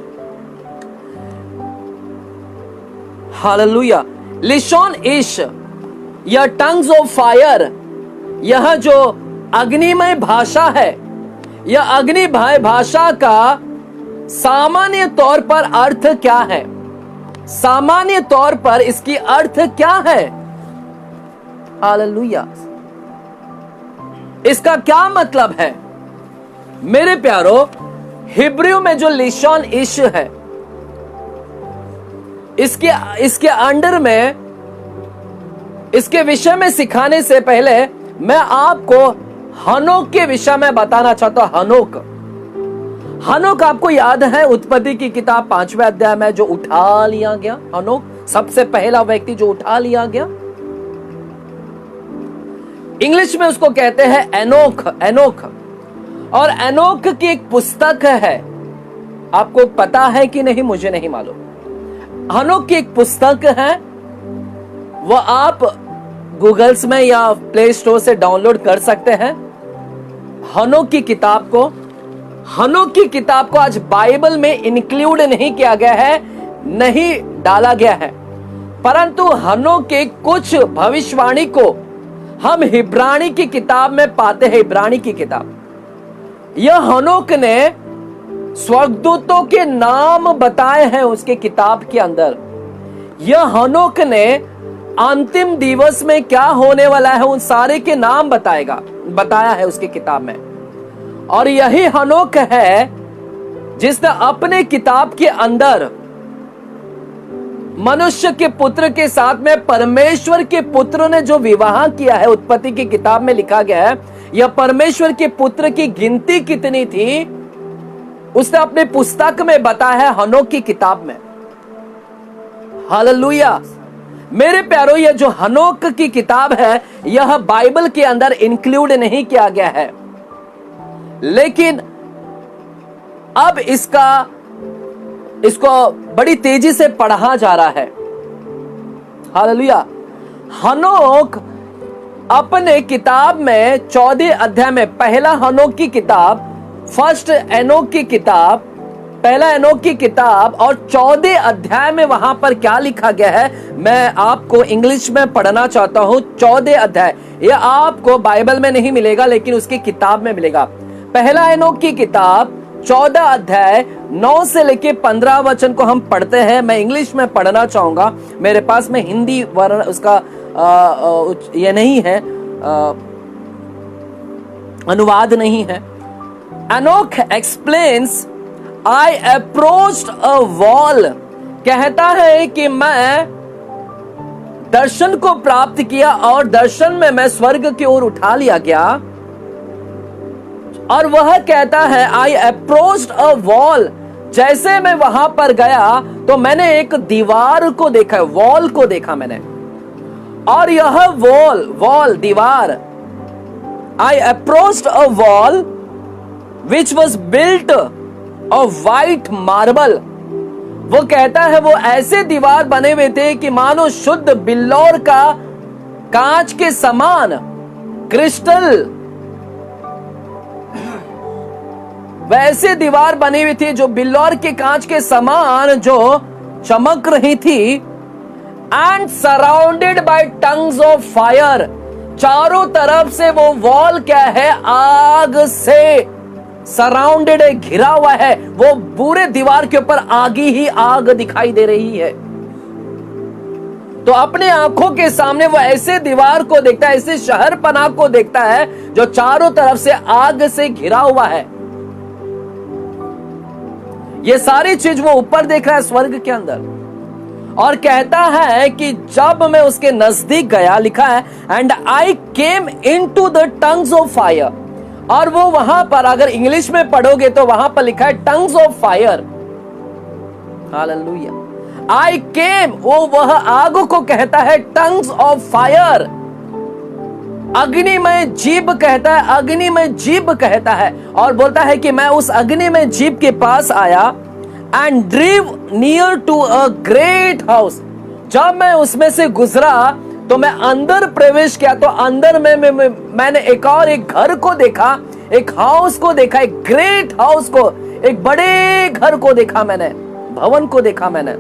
हालेलुया। लिशोन इश, यह टंग्स ऑफ फायर, यह जो अग्निमय भाषा है, यह अग्निमय भाषा का सामान्य तौर पर अर्थ क्या है? सामान्य तौर पर इसकी अर्थ क्या है? हालेलुया। इसका क्या मतलब है मेरे प्यारो? हिब्रू में जो लिशॉन इश है, इसके अंडर में, इसके विषय में सिखाने से पहले मैं आपको हनोक के विषय में बताना चाहता हूं। हनोक आपको याद है उत्पत्ति की किताब 5वें अध्याय में जो उठा लिया गया। हनोक सबसे पहला व्यक्ति जो उठा लिया गया। इंग्लिश में उसको कहते हैं एनोक। एनोक और एनोक की एक पुस्तक है, आपको पता है कि नहीं मुझे नहीं मालूम। हनोक की एक पुस्तक है, वो आप गूगल्स में या प्ले स्टोर से डाउनलोड कर सकते हैं। हनोक की किताब को, हनोक की किताब को आज बाइबल में इंक्लूड नहीं किया गया है, नहीं डाला गया है, परंतु हनोक के कुछ भविष्यवाणी को हम इब्रानी की किताब में पाते हैं। इब्रानी की किताब, यह हनोक ने स्वर्गदूतों के नाम बताए हैं उसके किताब के अंदर। यह हनोक ने अंतिम दिवस में क्या होने वाला है उन सारे के नाम बताया है उसकी किताब में। और यही हनोक है जिसने अपने किताब के अंदर मनुष्य के पुत्र के साथ में परमेश्वर के पुत्र ने जो विवाह किया है, उत्पत्ति की किताब में लिखा गया है। यह परमेश्वर के पुत्र की गिनती कितनी थी उसने अपने पुस्तक में बताया है, हनोक की किताब में। हालेलुया। मेरे प्यारो, यह जो हनोक की किताब है यह बाइबल के अंदर इंक्लूड नहीं किया गया है, लेकिन अब इसको बड़ी तेजी से पढ़ा जा रहा है। हालेलुया। हनोक अपने किताब में 14 अध्याय में, पहला हनोक की किताब, फर्स्ट एनोक की किताब, पहला एनोक की किताब और 14 अध्याय में वहां पर क्या लिखा गया है मैं आपको इंग्लिश में पढ़ना चाहता हूं। 14 अध्याय यह आपको बाइबल में नहीं मिलेगा लेकिन उसकी किताब में मिलेगा। पहला एनोक की किताब 14 अध्याय 9 से लेके 15 वचन को हम पढ़ते हैं। मैं इंग्लिश में पढ़ना चाहूंगा, मेरे पास में हिंदी वर्ण उसका ये नहीं है, अनुवाद नहीं है। Enoch explains, I approached a wall, कहता है कि मैं दर्शन को प्राप्त किया और दर्शन में मैं स्वर्ग की ओर उठा लिया गया। और वह कहता है आई अप्रोच्ड अ वॉल, जैसे मैं वहां पर गया तो मैंने एक दीवार को देखा, वॉल को देखा मैंने। और यह वॉल दीवार, आई approached a wall which was built of white marble. वो कहता है वो ऐसे दीवार बने हुए थे कि मानो शुद्ध बिल्लौर का कांच के समान, क्रिस्टल, वैसे दीवार बनी हुई थी जो बिल्लौर के कांच के समान जो चमक रही थी। And surrounded by tongues of fire, चारों तरफ से वो वॉल क्या है, आग से सराउंडेड है, घिरा हुआ है। वो पूरे दीवार के ऊपर आगी ही आग दिखाई दे रही है। तो अपने आंखों के सामने वो ऐसे दीवार को देखता है, ऐसे शहर पनाह को देखता है जो चारों तरफ से आग से घिरा हुआ है। ये सारी चीज वो ऊपर देख रहा है स्वर्ग के अंदर, और कहता है कि जब मैं उसके नजदीक गया, लिखा है and I came into the tongues of fire. और वो वहां पर अगर इंग्लिश में पढ़ोगे तो वहां पर लिखा है टंग्स ऑफ फायर। हालेलुया। आई केम, वह आग को कहता है टंग्स ऑफ फायर। अग्निमय जीभ कहता है, अग्निमय जीभ कहता है, और बोलता है कि मैं उस अग्निमय जीभ के पास आया। And drew near to a great house, जब मैं उसमें से गुजरा तो मैं अंदर प्रवेश किया तो अंदर में मैंने एक और एक घर को देखा, एक हाउस को देखा, एक ग्रेट हाउस को, एक बड़े घर को देखा मैंने, भवन को देखा मैंने।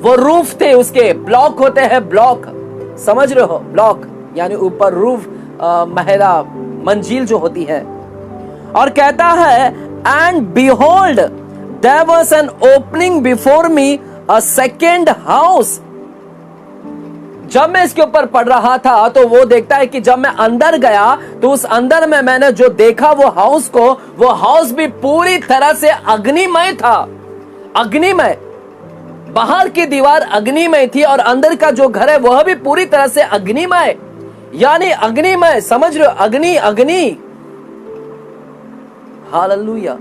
वो रूफ थे, उसके ब्लॉक होते हैं, ब्लॉक, समझ रहे हो, ब्लॉक यानी ऊपर रूफ, महला, मंजिल जो होती है। और कहता है and behold there was an opening before me, a second house. जब मैं इसके ऊपर पढ़ रहा था तो वो देखता है कि जब मैं अंदर गया तो उस अंदर में मैंने जो देखा वो हाउस भी पूरी तरह से अग्निमय था। अग्निमय, बाहर की दीवार अग्निमय थी और अंदर का जो घर है वह भी पूरी तरह से अग्निमय, यानी अग्निमय, समझ रहे हो? अग्नि अग्नि। हालेलुया।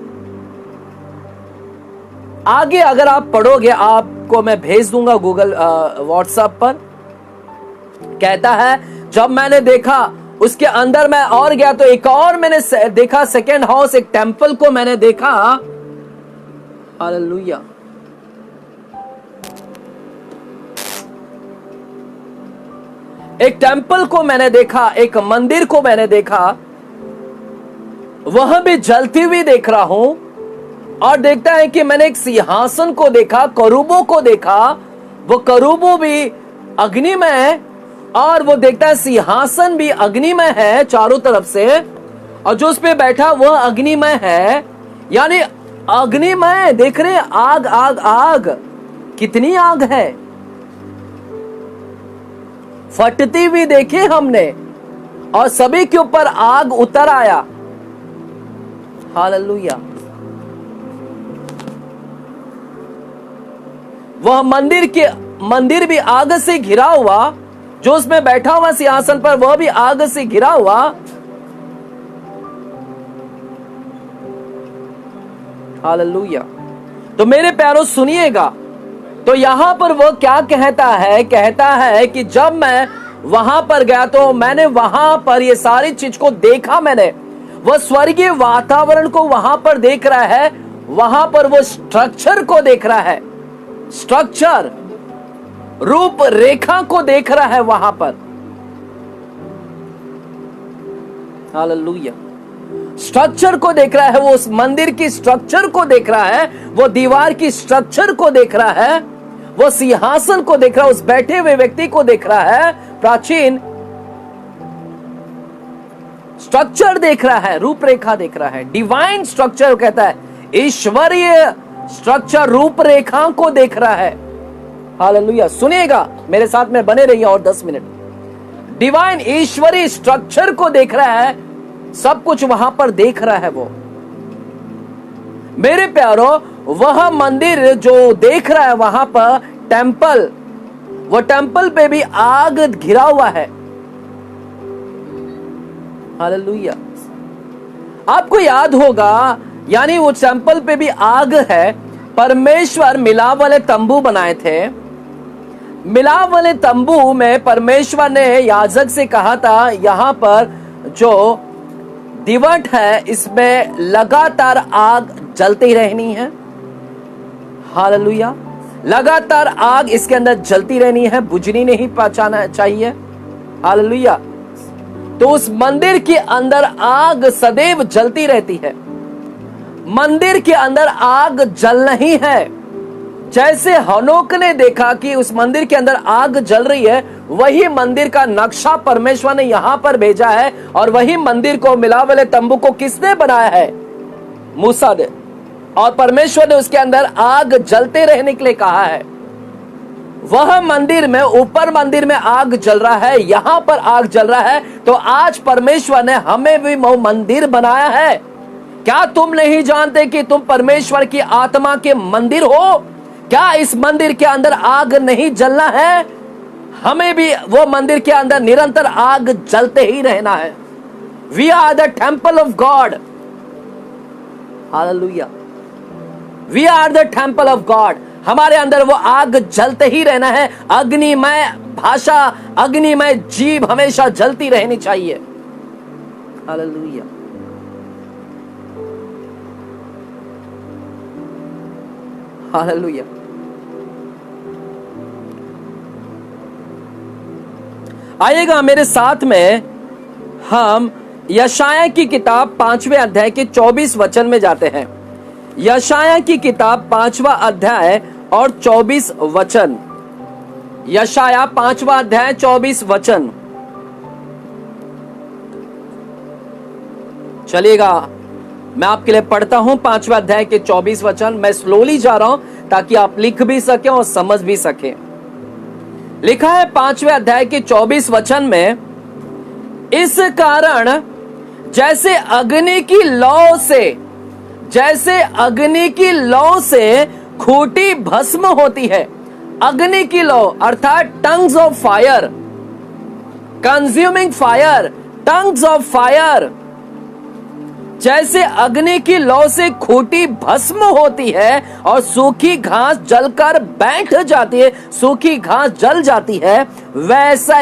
आगे अगर आप पढ़ोगे, आपको मैं भेज दूंगा गूगल व्हाट्सएप पर। कहता है जब मैंने देखा उसके अंदर मैं और गया तो एक और मैंने देखा, सेकेंड हाउस, एक टेंपल को मैंने देखा। हालेलुया। एक टेंपल को मैंने देखा, एक मंदिर को मैंने देखा, वह भी जलती हुई देख रहा हूं। और देखता है कि मैंने एक सिंहासन को देखा, करूबों को देखा, वो करूबों भी अग्निमय है और वो देखता है सिंहासन भी अग्निमय है चारों तरफ से, और जो उस पे बैठा वह अग्निमय है, यानी अग्निमय। देख रहे हैं, आग आग आग, कितनी आग है, फटती हुई देखे हमने, और सभी के ऊपर आग उतर आया। हालेलुया। वह मंदिर भी आग से घिरा हुआ, जो उसमें बैठा हुआ सिंहासन पर वह भी आग से घिरा हुआ। हालेलुया। तो मेरे प्यारों सुनिएगा, तो यहां पर वह क्या कहता है कि जब मैं वहां पर गया तो मैंने वहां पर ये सारी चीज को देखा। मैंने वह स्वर्गीय वातावरण को वहां पर देख रहा है, वहां पर वो स्ट्रक्चर को देख रहा है, स्ट्रक्चर, रूप रेखा को देख रहा है वहां पर। हालेलुया। स्ट्रक्चर को देख रहा है, वो उस मंदिर की स्ट्रक्चर को देख रहा है, वो दीवार की स्ट्रक्चर को देख रहा है, वो सिंहासन को देख रहा है, उस बैठे हुए व्यक्ति को देख रहा है, प्राचीन स्ट्रक्चर देख रहा है, रूपरेखा देख रहा है। डिवाइन स्ट्रक्चर कहता है, ईश्वरीय स्ट्रक्चर, रूपरेखा को देख रहा है। हालेलुया। सुनिएगा, मेरे साथ में बने रहिए और 10 मिनट। डिवाइन ईश्वरीय स्ट्रक्चर को देख रहा है, सब कुछ वहां पर देख रहा है वो। मेरे प्यारों, वह मंदिर जो देख रहा है वहां पर टेंपल, वो टेंपल पे भी आग घिरा हुआ है। हालेलुया। आपको याद होगा, यानी वो टेंपल पे भी आग है। परमेश्वर मिलाप वाले तंबू बनाए थे। मिलाप वाले तंबू में परमेश्वर ने याजक से कहा था, यहां पर जो दिवट है इसमें लगातार आग जलती रहनी है। हालेलुया। लगातार आग इसके अंदर जलती रहनी है, बुझनी नहीं पहुंचाना चाहिए। हालेलुया। तो उस मंदिर के अंदर आग सदैव जलती रहती है। मंदिर के अंदर आग जल रही है। जैसे हनोक ने देखा कि उस मंदिर के अंदर आग जल रही है, वही मंदिर का नक्शा परमेश्वर ने यहां पर भेजा है। और वही मंदिर को, मिलाप वाले तंबू को किसने बनाया है? मूसा ने। और परमेश्वर ने उसके अंदर आग जलते रहने के लिए कहा है। वह मंदिर में, ऊपर मंदिर में आग जल रहा है, यहां पर आग जल रहा है। तो आज परमेश्वर ने हमें भी वो मंदिर बनाया है। क्या तुम नहीं जानते कि तुम परमेश्वर की आत्मा के मंदिर हो? क्या इस मंदिर के अंदर आग नहीं जलना है? हमें भी वो मंदिर के अंदर निरंतर आग जलते ही रहना है। We are the temple of God. Hallelujah. We are the temple of God. हमारे अंदर वो आग जलते ही रहना है। अग्निमय भाषा, अग्निमय जीव हमेशा जलती रहनी चाहिए। हालेलुया। हालेलुया। आइएगा मेरे साथ में, हम यशाया की किताब 5वें अध्याय के 24 वचन में जाते हैं। यशाया की किताब 5वां अध्याय और 24 वचन। यशाया 5वां अध्याय 24 वचन। चलिएगा, मैं आपके लिए पढ़ता हूं 5वां अध्याय के 24 वचन। मैं स्लोली जा रहा हूं ताकि आप लिख भी सकें और समझ भी सकें। लिखा है 5वें अध्याय के 24 वचन में, इस कारण जैसे अग्नि की लौ से खूंटी भस्म होती है। अग्नि की लौ अर्थात tongues of fire, consuming fire, tongues of fire. जैसे अग्नि की लौ से खूंटी भस्म होती है और सूखी घास जलकर बैठ जाती है, सूखी घास जल जाती है, वैसा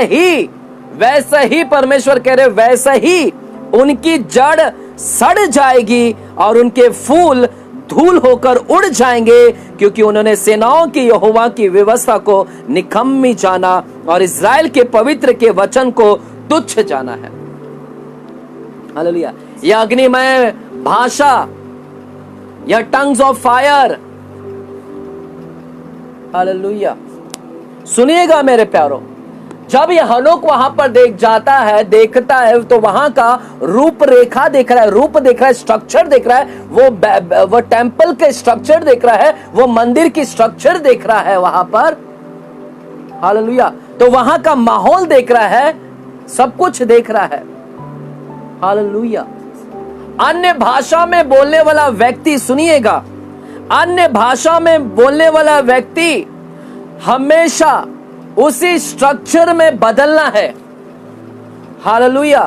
ही परमेश्वर कह रहे, वैसा ही उनकी जड़ सड़ जाएगी और उनके फूल धूल होकर उड़ जाएंगे, क्योंकि उन्होंने सेनाओं की यहोवा की व्यवस्था को निकम्मी जाना और इस्राएल के पवित्र के वचन को तुच्छ जाना है। हालेलुया। यह अग्निमय भाषा, यह टंग्स ऑफ फायर, हालेलुया। सुनिएगा मेरे प्यारो, जब यह हनोक वहां पर देखता है तो वहां का रूपरेखा देख रहा है, रूप देख रहा है, स्ट्रक्चर देख रहा है, वो टेंपल के स्ट्रक्चर देख रहा है, वो मंदिर की स्ट्रक्चर देख रहा है वहां पर, हालेलुया। तो वहां का माहौल देख रहा है, सब कुछ देख रहा है, हालेलुया। अन्य भाषा में बोलने वाला व्यक्ति, सुनिएगा, अन्य भाषा में बोलने वाला व्यक्ति हमेशा उसी स्ट्रक्चर में बदलना है, हालेलुया।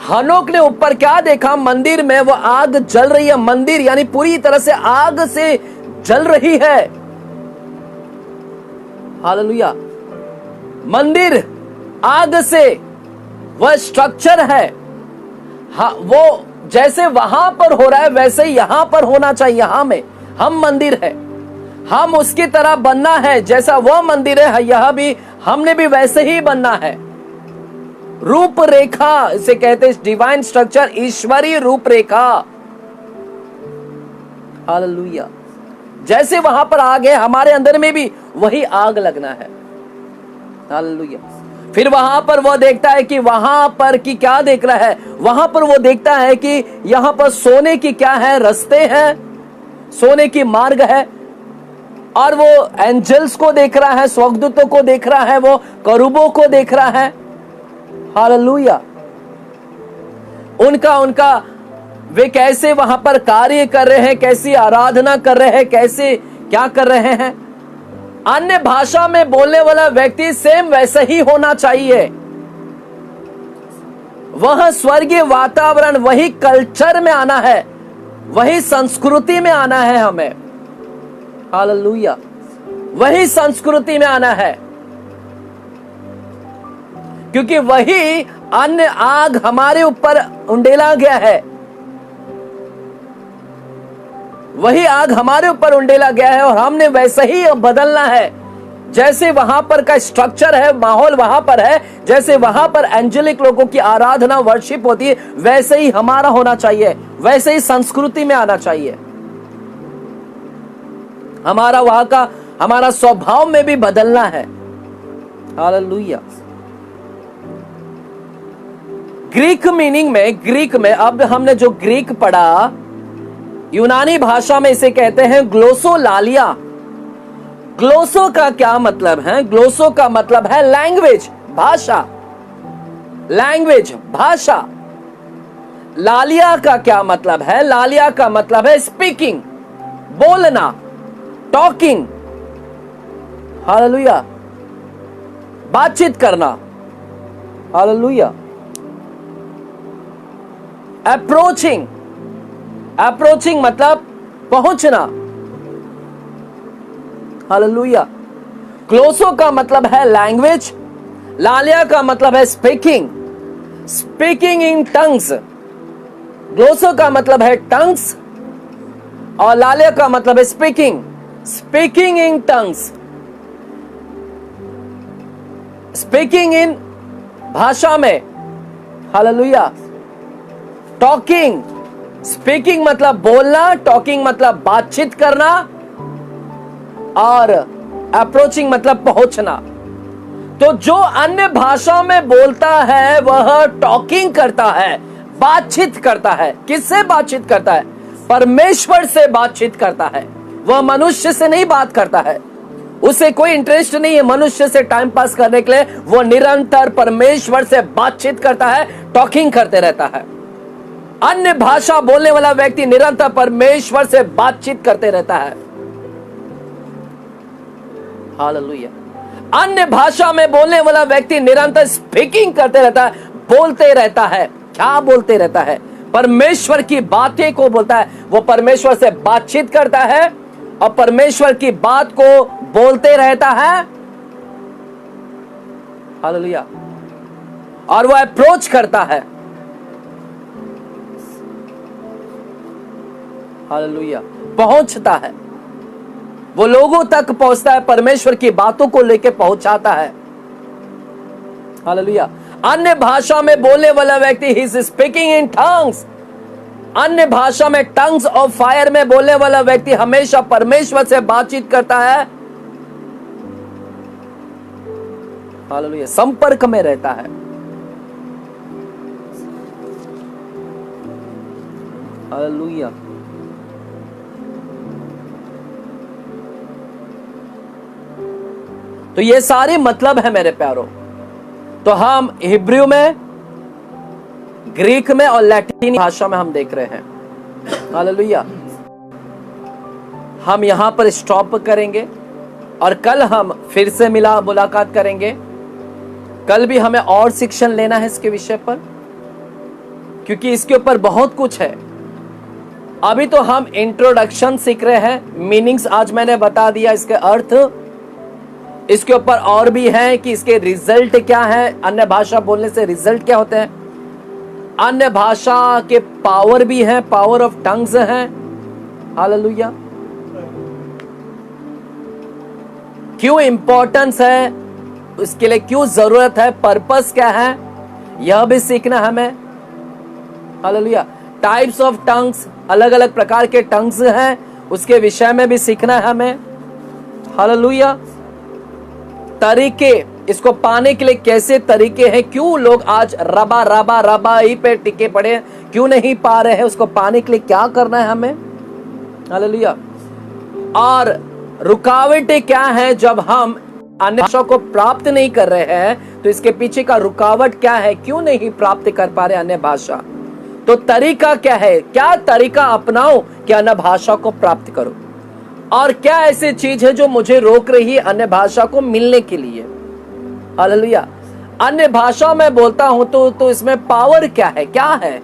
हनोक ने ऊपर क्या देखा? मंदिर में वो आग जल रही है, मंदिर यानी पूरी तरह से आग से जल रही है, हालेलुया। मंदिर आग से, वह स्ट्रक्चर है, हाँ, वो जैसे वहां पर हो रहा है वैसे ही यहां पर होना चाहिए। यहां में हम मंदिर है, हम उसकी तरह बनना है, जैसा वह मंदिर है यह भी, हमने भी वैसे ही बनना है। रूपरेखा इसे कहते हैं, डिवाइन स्ट्रक्चर, ईश्वरीय रूपरेखा, हालेलुया। जैसे वहां पर आग है, हमारे अंदर में भी वही आग लगना है, हालेलुया। फिर वहां पर वो देखता है कि वहां पर की क्या देख रहा है, वहां पर वो देखता है कि यहां पर सोने की क्या है, रास्ते हैं, सोने की मार्ग है, और वो एंजल्स को देख रहा है, स्वर्गदूतों को देख रहा है, वो करूबों को देख रहा है, हालेलुया। उनका वे कैसे वहां पर कार्य कर रहे हैं, कैसी आराधना कर रहे हैं, कैसे क्या कर रहे हैं। अन्य भाषा में बोलने वाला व्यक्ति सेम वैसा ही होना चाहिए, वह स्वर्गीय वातावरण, वही कल्चर में आना है, वही संस्कृति में आना है हमें, हालेलुया। वही संस्कृति में आना है, क्योंकि वही अन्य आग हमारे ऊपर उंडेला गया है, वही आग हमारे ऊपर उंडेला गया है, और हमने वैसे ही बदलना है। जैसे वहां पर का स्ट्रक्चर है, माहौल वहां पर है, जैसे वहां पर एंजेलिक लोगों की आराधना, वर्शिप होती है, वैसे ही हमारा होना चाहिए, वैसे ही संस्कृति में आना चाहिए। हमारा वहां का, हमारा स्वभाव में भी बदलना है, हालेलुया। ग्रीक मीनिंग में, ग्रीक में अब हमने जो ग्रीक पढ़ा, यूनानी भाषा में इसे कहते हैं ग्लोसोलालिया। ग्लोसो का क्या मतलब है? ग्लोसो का मतलब है लैंग्वेज, भाषा, लैंग्वेज, भाषा। लालिया का क्या मतलब है? लालिया का मतलब है स्पीकिंग, बोलना, टॉकिंग, हालेलुया, बातचीत करना, हालेलुया। अप्रोचिंग, अप्रोचिंग मतलब पहुंचना, हालेलुया। क्लोसो का मतलब है लैंग्वेज, लालिया का मतलब है speaking, speaking in tongues. Glosso का मतलब है टंग्स और लालिया का मतलब है speaking, speaking in tongues, speaking in भाषा में, हालेलुया। टॉकिंग, स्पीकिंग मतलब बोलना, टॉकिंग मतलब बातचीत करना, और अप्रोचिंग मतलब पहुंचना। तो जो अन्य भाषा में बोलता है वह टॉकिंग करता है, बातचीत करता है। किससे बातचीत करता है? परमेश्वर से बातचीत करता है, वह मनुष्य से नहीं बात करता है। उसे कोई इंटरेस्ट नहीं है मनुष्य से टाइम पास करने के लिए। वो निरंतर परमेश्वर से बातचीत करता है, टॉकिंग करते रहता है। अन्य भाषा बोलने वाला व्यक्ति निरंतर परमेश्वर से बातचीत करते रहता है। हालेलुया। अन्य भाषा में बोलने वाला व्यक्ति निरंतर स्पीकिंग करते रहता है, बोलते रहता है। क्या बोलते रहता है? परमेश्वर की बातें को बोलता है। वो परमेश्वर से बातचीत करता है और परमेश्वर की बात को बोलते रहता है। हालेलुया। और वो अप्रोच करता है। हालेलुया। पहुंचता है, वो लोगों तक पहुंचता है, परमेश्वर की बातों को लेकर पहुंचाता है। हालेलुया। अन्य भाषा में बोलने वाला व्यक्ति he is speaking in tongues. अन्य भाषा में टंग्स ऑफ फायर में बोलने वाला व्यक्ति हमेशा परमेश्वर से बातचीत करता है। हालेलुया। संपर्क में रहता है। हालेलुया। तो ये सारे मतलब है मेरे प्यारों। तो हम हिब्रू में, ग्रीक में और लैटिन भाषा में हम देख रहे हैं। हालेलुया। हम यहां पर स्टॉप करेंगे और कल हम फिर से मुलाकात करेंगे। कल भी हमें और शिक्षण लेना है इसके विषय पर, क्योंकि इसके ऊपर बहुत कुछ है। अभी तो हम इंट्रोडक्शन सीख रहे हैं, मीनिंग्स आज मैंने बता दिया, इसके अर्थ। इसके ऊपर और भी है कि इसके रिजल्ट क्या है, अन्य भाषा बोलने से रिजल्ट क्या होते हैं। अन्य भाषा के पावर भी है, पावर ऑफ टंग्स है। हालेलुया। क्यों इंपॉर्टेंस है, उसके लिए क्यों जरूरत है, पर्पस क्या है, यह भी सीखना हमें। हालेलुया। टाइप्स ऑफ टंग्स, अलग अलग प्रकार के टंग्स हैं, उसके विषय में भी सीखना है हमें। हालेलुया। तरीके, इसको पाने के लिए कैसे तरीके हैं, क्यों लोग आज रबा रबा रबा ही पे टिके पड़े हैं, क्यों नहीं पा रहे हैं, उसको पाने के लिए क्या करना है हमें। हालेलुया। और रुकावटें क्या है जब हम अन्य भाषा को प्राप्त नहीं कर रहे हैं, तो इसके पीछे का रुकावट क्या है, क्यों नहीं प्राप्त कर पा रहे अन्य भाषा। तो तरीका क्या है, क्या तरीका अपनाओ कि अन्य भाषा को प्राप्त करो, और क्या ऐसी चीज है जो मुझे रोक रही है अन्य भाषा को मिलने के लिए। हालेलुया। अन्य भाषा में बोलता हूं तो इसमें पावर क्या है, क्या है,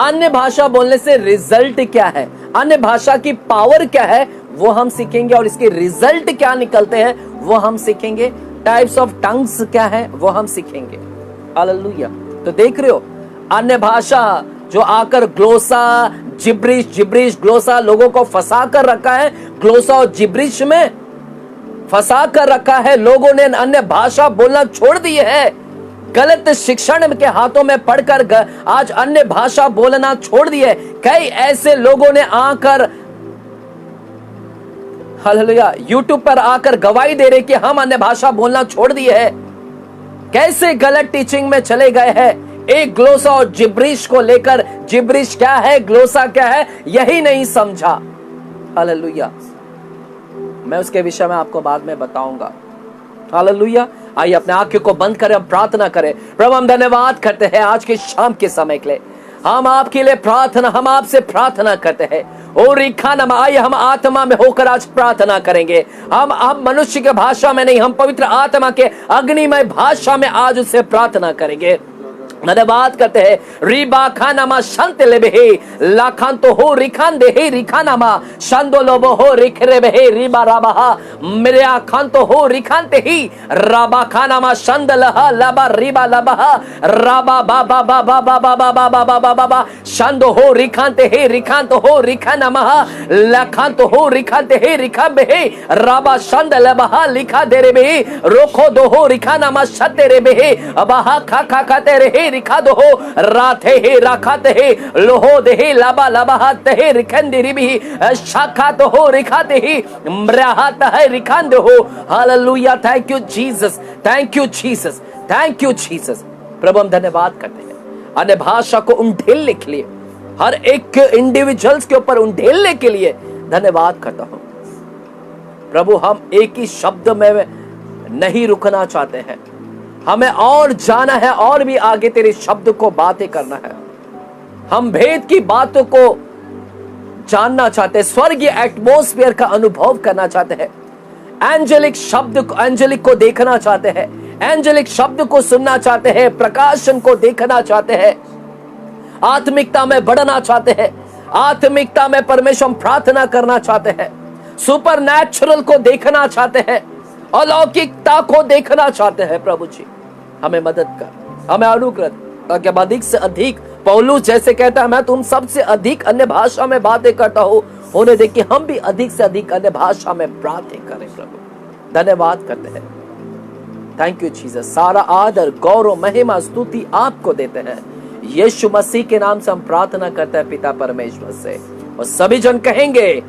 अन्य भाषा बोलने से रिजल्ट क्या है, अन्य भाषा की पावर क्या है, वो हम सीखेंगे। और इसके रिजल्ट क्या निकलते हैं वो हम सीखेंगे। टाइप्स ऑफ टंग्स क्या है वो हम सीखेंगे। हालेलुया। तो देख रहे हो, अन्य भाषा जो आकर ग्लोसा, जिब्रिश ग्लोसा लोगों को फंसा कर रखा है, ग्लोसा और जिब्रिश में फंसा कर रखा है। लोगों ने अन्य भाषा बोलना छोड़ दी है, गलत शिक्षण के हाथों में पढ़कर आज अन्य भाषा बोलना छोड़ दी है। कई ऐसे लोगों ने आकर, हालेलुया, यूट्यूब पर आकर गवाही दे रहे कि हम अन्य भाषा बोलना छोड़ दी है। कैसे गलत टीचिंग में चले गए हैं, एक ग्लोसा और जिब्रिश को लेकर, जिब्रिश क्या है, ग्लोसा क्या है, यही नहीं समझा। हालेलुया। मैं उसके विषय में आपको बाद में बताऊंगा। हालेलुया। आइए अपने आंखों को बंद करें, हम प्रार्थना करें। प्रभु हम धन्यवाद करते हैं आज के शाम के समय के लिए। हम आपके लिए प्रार्थना, हम आपसे प्रार्थना करते हैं। ओ रिखा नमा, आइए हम आत्मा में होकर आज प्रार्थना करेंगे। हम मनुष्य के भाषा में नहीं, हम पवित्र आत्मा के अग्निमय भाषा में आज उससे प्रार्थना करेंगे। धन्यवाद करते हैं। रिबा खानामा शांत ले बेहे लाखान तो हो रिखान दे हे रिखानामा शांदो लोबो हो रिखरे बेहे रिबा राबा मेरे आखान तो हो रिखान ते ही राबा खानामा शांद लहा लाबा रिबा लाबा राबा बाबा बाबा बाबा बाबा बाबा बाबा शांदो हो रिखान ते हे रिखान तो हो रिखानामा लाखान तो हो रिखान ते हे रिखा बेहे राबा शांद लबा लिखा दे रे बेहे रोखो दो हो रिखानामा शते रे बेहे अबा खा खा खाते रे रिखा दो हो राथे हे राखाते हे लोहो दे हे लाबा लाबा हाथ हे रिखंदे रिबी शाखा तो हो रिखाते ही मराहात है रिखांदे हो। Hallelujah. Thank you Jesus, thank you Jesus, thank you Jesus. प्रभु हम धन्यवाद करते हैं अन्य भाषा को उंडेलने के लिए, हर एक इंडिविजुअल्स के ऊपर उंडेलने के लिए धन्यवाद करता हूं। प्रभु हम एक ही शब्द में नहीं रुकना चाहते हैं, हमें और जाना है और भी आगे तेरे शब्द को बातें करना है। हम भेद की बातों को जानना चाहते हैं, स्वर्गीय एटमॉस्फेयर का अनुभव करना चाहते हैं, एंजेलिक को देखना चाहते हैं, एंजेलिक शब्द को सुनना चाहते हैं, प्रकाशन को देखना चाहते हैं, आत्मिकता में बढ़ना चाहते हैं, आत्मिकता में परमेश्वर हम प्रार्थना करना चाहते हैं, सुपरनैचुरल को देखना चाहते हैं, अलौकिकता को देखना चाहते हैं। प्रभु जी हमें मदद कर, हमें अनुग्रह, ताकि हम अधिक से अधिक, पौलुस जैसे कहता है मैं तुम सबसे अधिक अन्य भाषा में बातें करता हूं, होने दे कि हम भी अधिक से अधिक अन्य भाषा में बातें करें। प्रभु धन्यवाद करते हैं, थैंक यू जीसस। सारा आदर, गौरव, महिमा, स्तुति आपको देते हैं, यीशु मसीह के नाम से हम प्रार्थना करते हैं पिता परमेश्वर से, और सभी जन कहेंगे